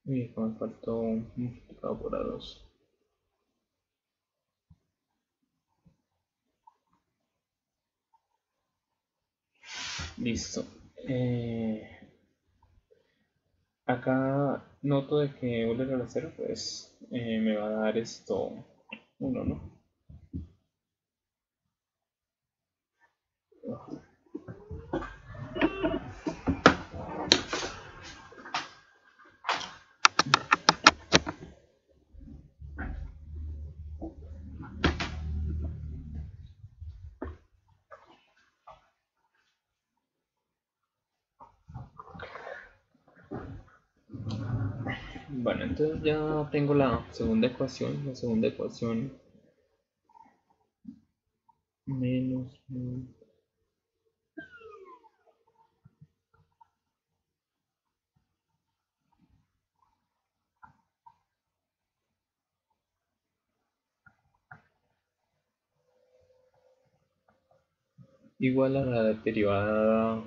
Speaker 1: Y acá me faltó un multiplicado por A2. Listo. Acá noto de que Euler a la 0 pues me va a dar esto 1, ¿no? Bueno, entonces ya tengo la segunda ecuación. La segunda ecuación menos igual a la derivada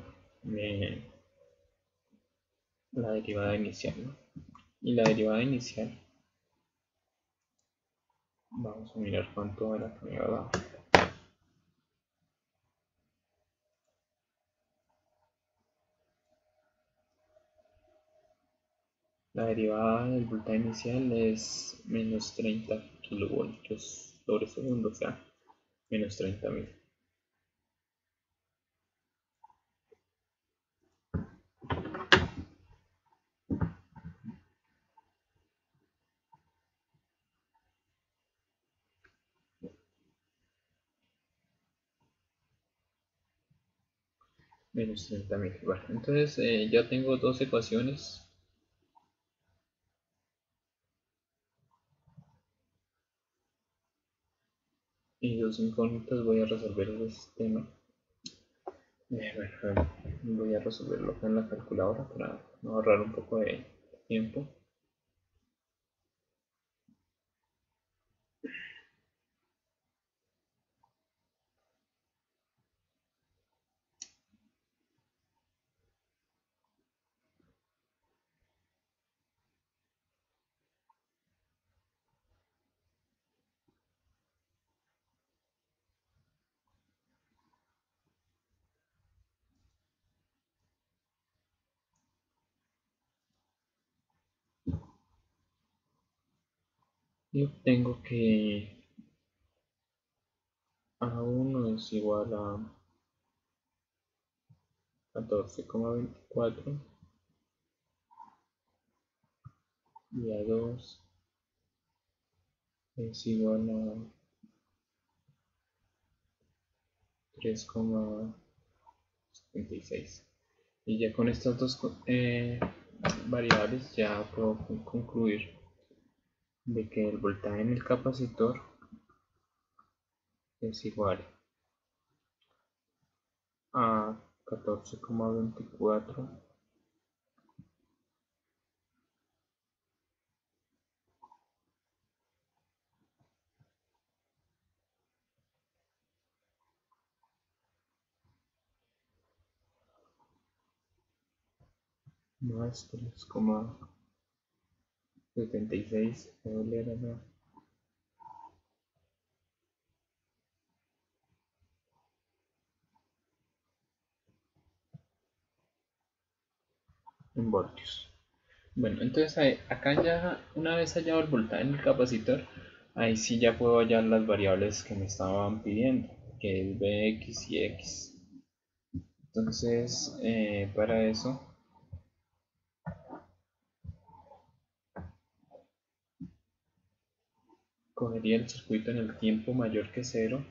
Speaker 1: inicial, ¿no? Y la derivada inicial, vamos a mirar cuánto era que me iba a dar. La derivada del voltaje inicial es menos 30 kilovoltios sobre segundo, o sea, menos 30.000. Menos 30.000. Bueno, entonces ya tengo dos ecuaciones. Y dos incógnitas. Voy a resolver el sistema. Bueno, voy a resolverlo acá en la calculadora para ahorrar un poco de tiempo. Y obtengo que A1 es igual a 14,24 y A2 es igual a 3,76. Y ya con estas dos variables ya puedo concluir de que el voltaje en el capacitor es igual a 14,24 más 3,76 en voltios. Bueno, entonces acá ya una vez hallado el voltaje en el capacitor, ahí sí ya puedo hallar las variables que me estaban pidiendo, que es Bx y X. Entonces, para eso cogería el circuito en el tiempo mayor que 0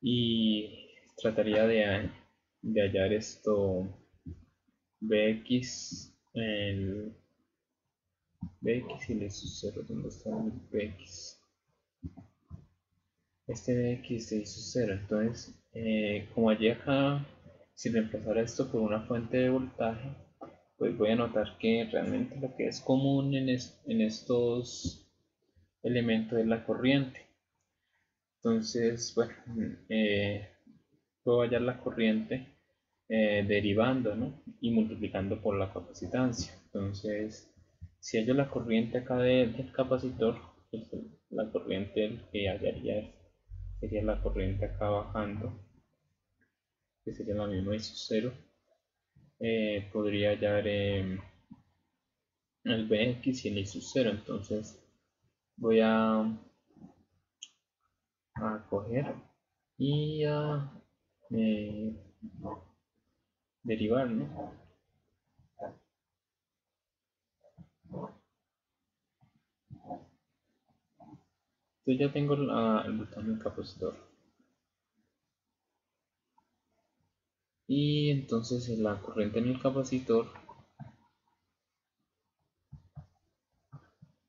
Speaker 1: y trataría de hallar esto Bx, el Bx y el sus 0, ¿dónde está el Bx? Este Bx se hizo 0, entonces como allí acá, si reemplazara esto por una fuente de voltaje, pues voy a notar que realmente lo que es común en estos elementos es la corriente. Entonces, bueno, puedo hallar la corriente derivando, ¿no? Y multiplicando por la capacitancia. Entonces, si hallo la corriente acá del capacitor, pues la corriente que hallaría sería la corriente acá bajando, que sería la misma I sub 0. Podría hallar el Bx y el I sub 0. Entonces, voy a coger y a eh, derivar, ¿no? Entonces ya tengo el botón del capacitor. Y entonces la corriente en el capacitor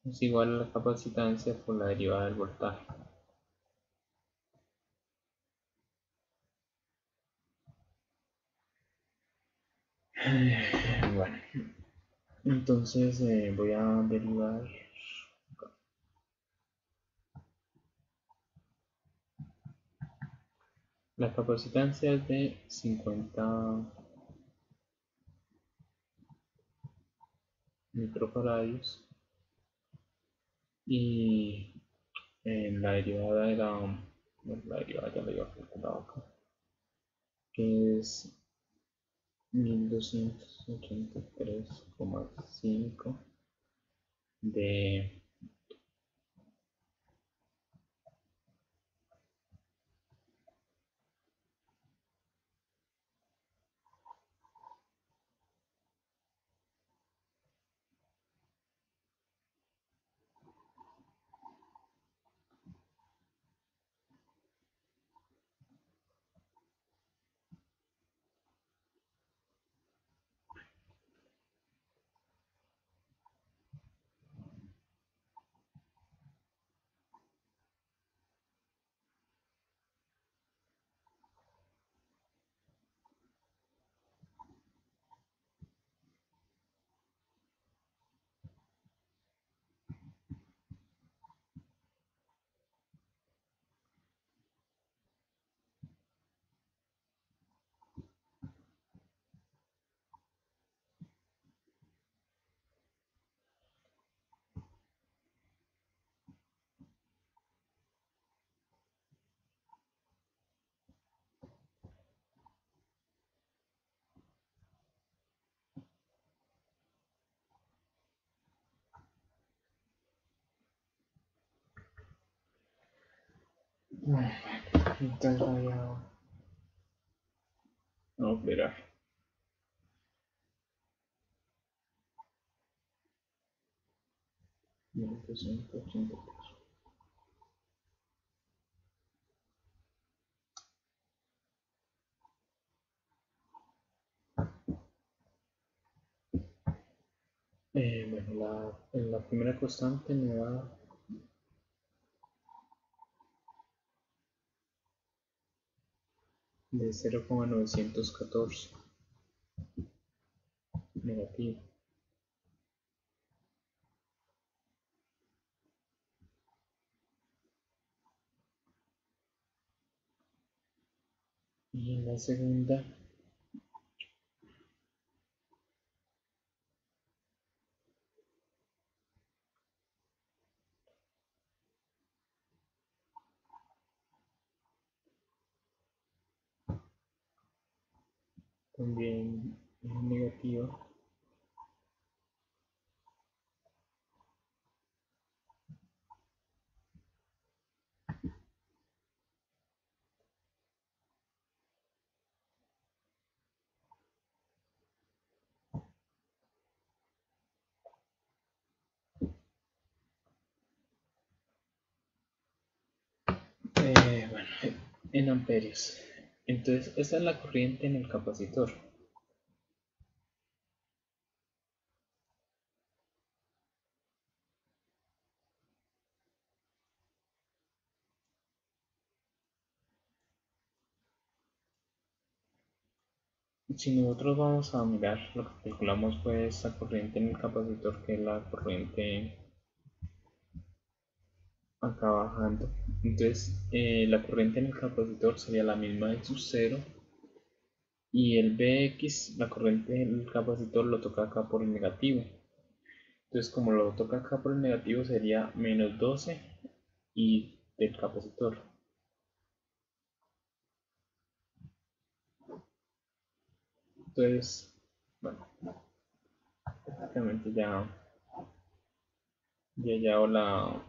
Speaker 1: es igual a la capacitancia por la derivada del voltaje. Bueno, entonces voy a derivar. La capacitancia es de 50 microfarads y la derivada era, bueno, la derivada ya la iba calculado acá, que es 1283,5 de entonces voy a operar. Bueno, la primera constante me da de 0,914 negativo. Y en la segunda también es negativo. Bueno, en amperios. Entonces, esa es la corriente en el capacitor. Si nosotros vamos a mirar, lo que calculamos fue esta corriente en el capacitor, que es la corriente acá bajando. Entonces, la corriente en el capacitor sería la misma de su cero. Y el Bx, la corriente del capacitor, lo toca acá por el negativo. Entonces, como lo toca acá por el negativo, sería menos 12 y del capacitor. Entonces, bueno, prácticamente ya hago la.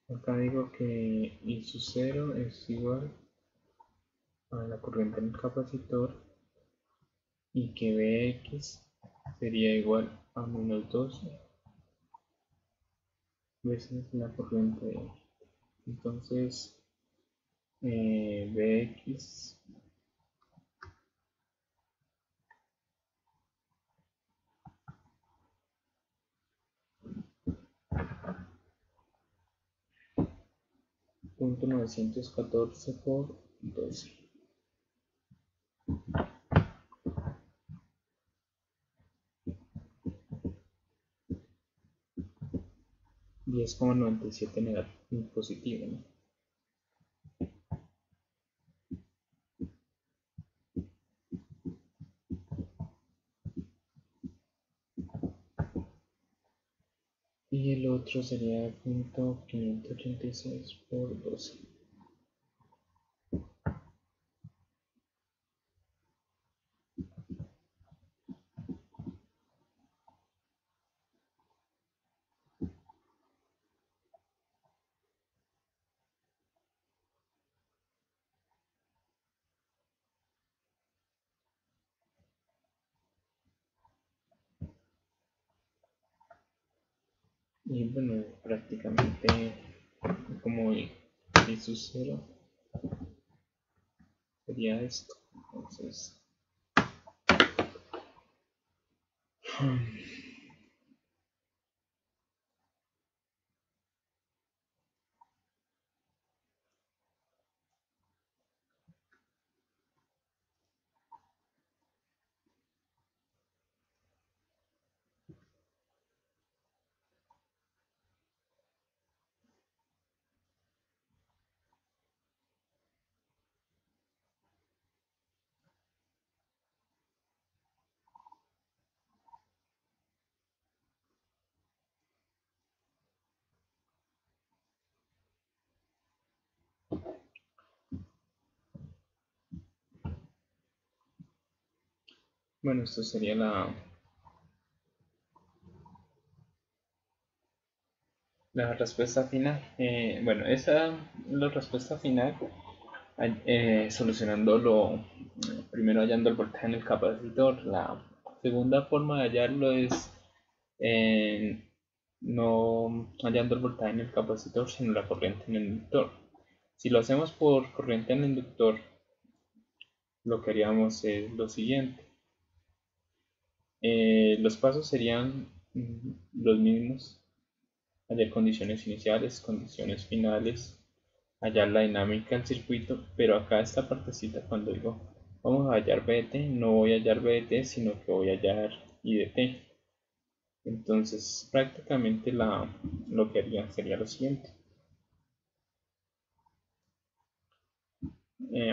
Speaker 1: Acá digo que I sub 0 es igual a la corriente en el capacitor y que Bx sería igual a menos 12 veces la corriente. Entonces, Bx 0,914 por 12. 10,97 negativo positivo, ¿no? Y el otro sería 586 por 12. Y bueno, prácticamente como I sub 0 sería esto. Entonces, bueno, esto sería la respuesta final. Bueno, esa es la respuesta final. Solucionándolo, primero hallando el voltaje en el capacitor. La segunda forma de hallarlo es no hallando el voltaje en el capacitor, sino la corriente en el inductor. Si lo hacemos por corriente en el inductor, lo que haríamos es lo siguiente. Los pasos serían los mismos: hallar condiciones iniciales, condiciones finales, hallar la dinámica del circuito, pero acá esta partecita, cuando digo vamos a hallar BDT, no voy a hallar BDT, sino que voy a hallar IDT. Entonces prácticamente lo que haría sería lo siguiente.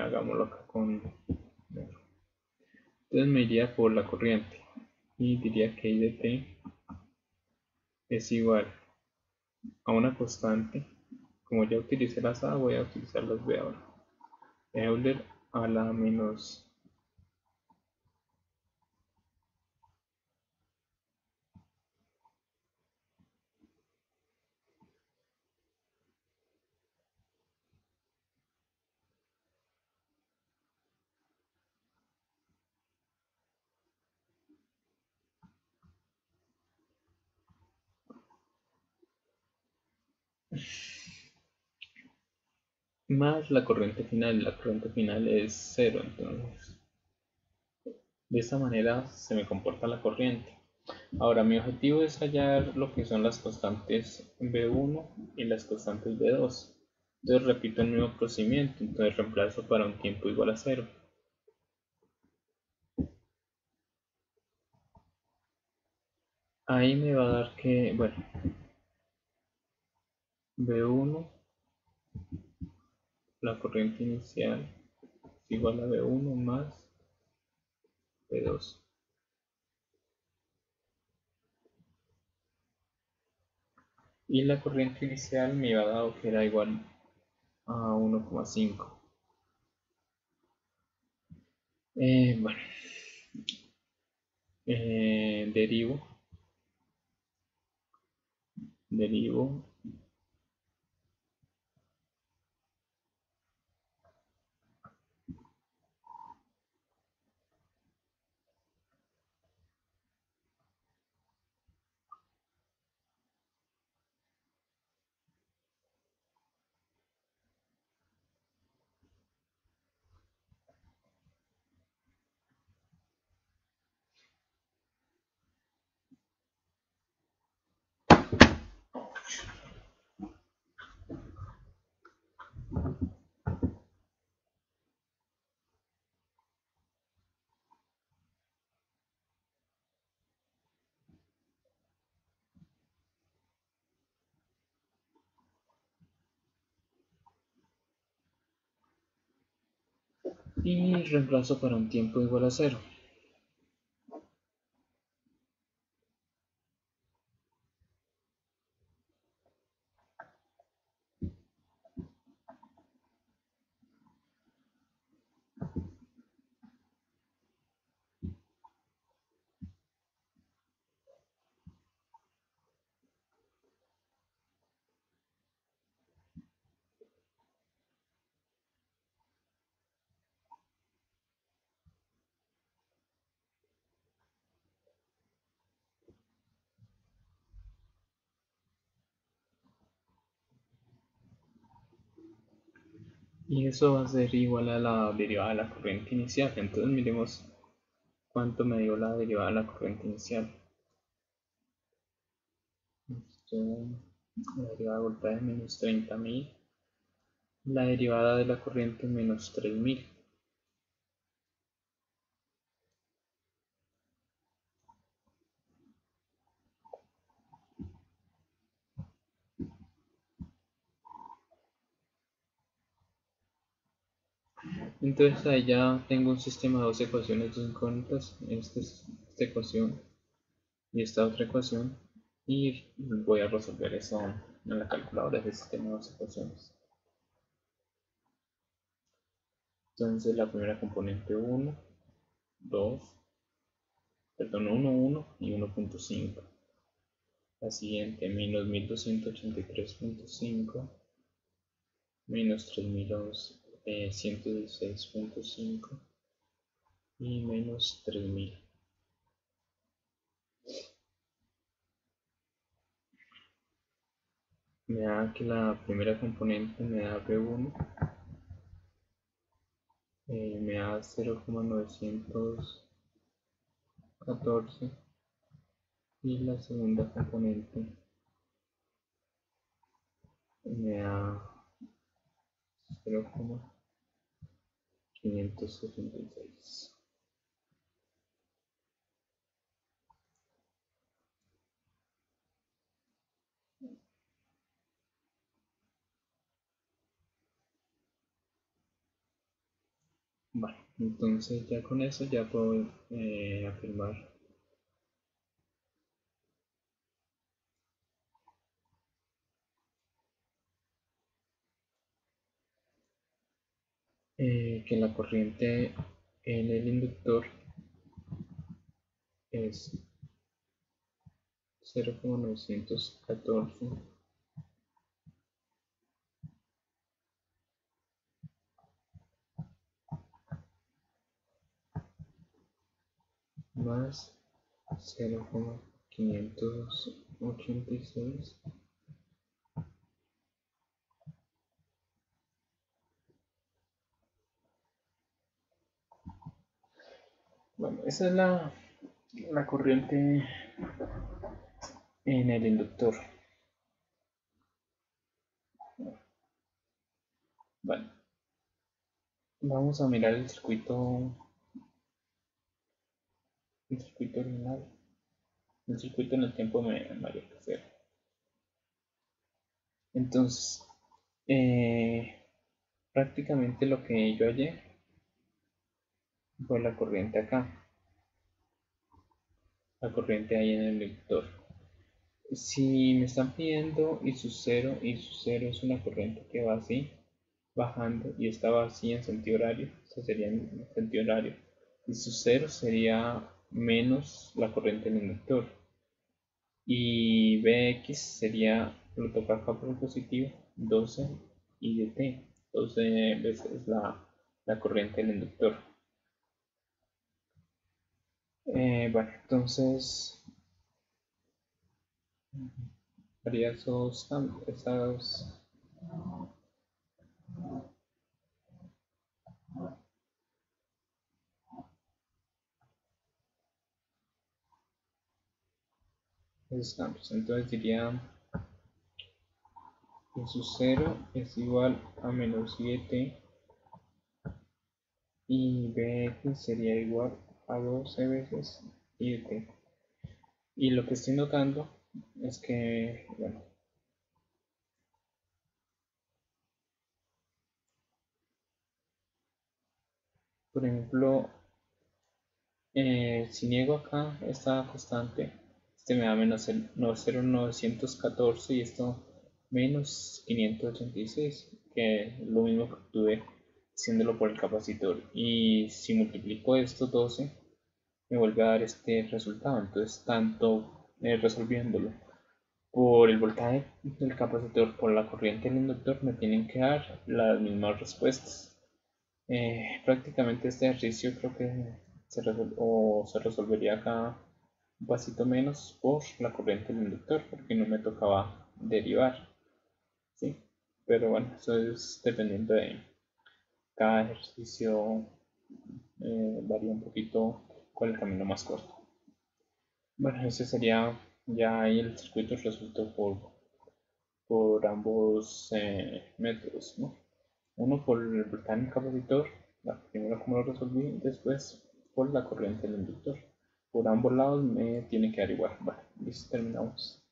Speaker 1: Hagámoslo acá con... Entonces me iría por la corriente y diría que IDT es igual a una constante. Como ya utilicé las A, voy a utilizar las B ahora. Euler a la menos más la corriente final. La corriente final es 0, entonces de esta manera se me comporta la corriente. Ahora mi objetivo es hallar lo que son las constantes B1 y las constantes B2. Entonces repito el mismo procedimiento, entonces reemplazo para un tiempo igual a 0. Ahí me va a dar que, bueno, B1, la corriente inicial es igual a B1 más B2. Y la corriente inicial me iba dado que era igual a 1,5. Bueno, derivo y reemplazo para un tiempo igual a 0. Y eso va a ser igual a la derivada de la corriente inicial. Entonces miremos cuánto me dio la derivada de la corriente inicial. La derivada de voltaje menos 30.000. La derivada de la corriente menos 3.000. Entonces ahí ya tengo un sistema de dos ecuaciones, dos incógnitas. Esta ecuación y esta otra ecuación. Y voy a resolver eso en la calculadora de sistema de dos ecuaciones. Entonces la primera componente 1, 2, perdón, 1, 1 y 1.5. La siguiente menos 1283.5 menos 3116.5 y menos 3000. me da que la primera componente me da B1, me da 0,914 y la segunda componente me da 0,566. Vale, entonces ya con eso ya puedo afirmar que la corriente en el inductor es 0,914 más 0,586 bueno, esa es la corriente en el inductor. Vale, vamos a mirar el circuito original. El circuito en el tiempo mayor que cero. Entonces, prácticamente lo que yo hallé fue la corriente acá, la corriente ahí en el inductor. Si me están pidiendo y su cero es una corriente que va así, bajando y estaba así en sentido horario, eso sería en sentido horario, y su cero sería menos la corriente del inductor, y Bx sería, lo toca acá por el positivo, 12 y de t, 12 veces la corriente del inductor. Bueno, entonces haría esos cambios, esos cambios. Entonces diría que su cero es igual a menos 7 y Bx sería igual a 12 veces y de t. Y lo que estoy notando es que, bueno, por ejemplo, si niego acá esta constante, este me da menos 0,914 y esto menos 586, que es lo mismo que obtuve haciéndolo por el capacitor. Y si multiplico esto 12, me vuelve a dar este resultado. Entonces, tanto resolviéndolo por el voltaje del capacitor, por la corriente del inductor, me tienen que dar las mismas respuestas. Prácticamente este ejercicio creo que se resolvería acá un pasito menos por la corriente del inductor, porque no me tocaba derivar, ¿sí? Pero bueno, eso es dependiendo de cada ejercicio, varía un poquito cuál es el camino más corto. Bueno, ese sería ya ahí el circuito resuelto por ambos métodos, ¿no? Uno por el voltaje del capacitor, la primera como lo resolví, después por la corriente del inductor. Por ambos lados me tiene que dar igual. Vale, listo, terminamos.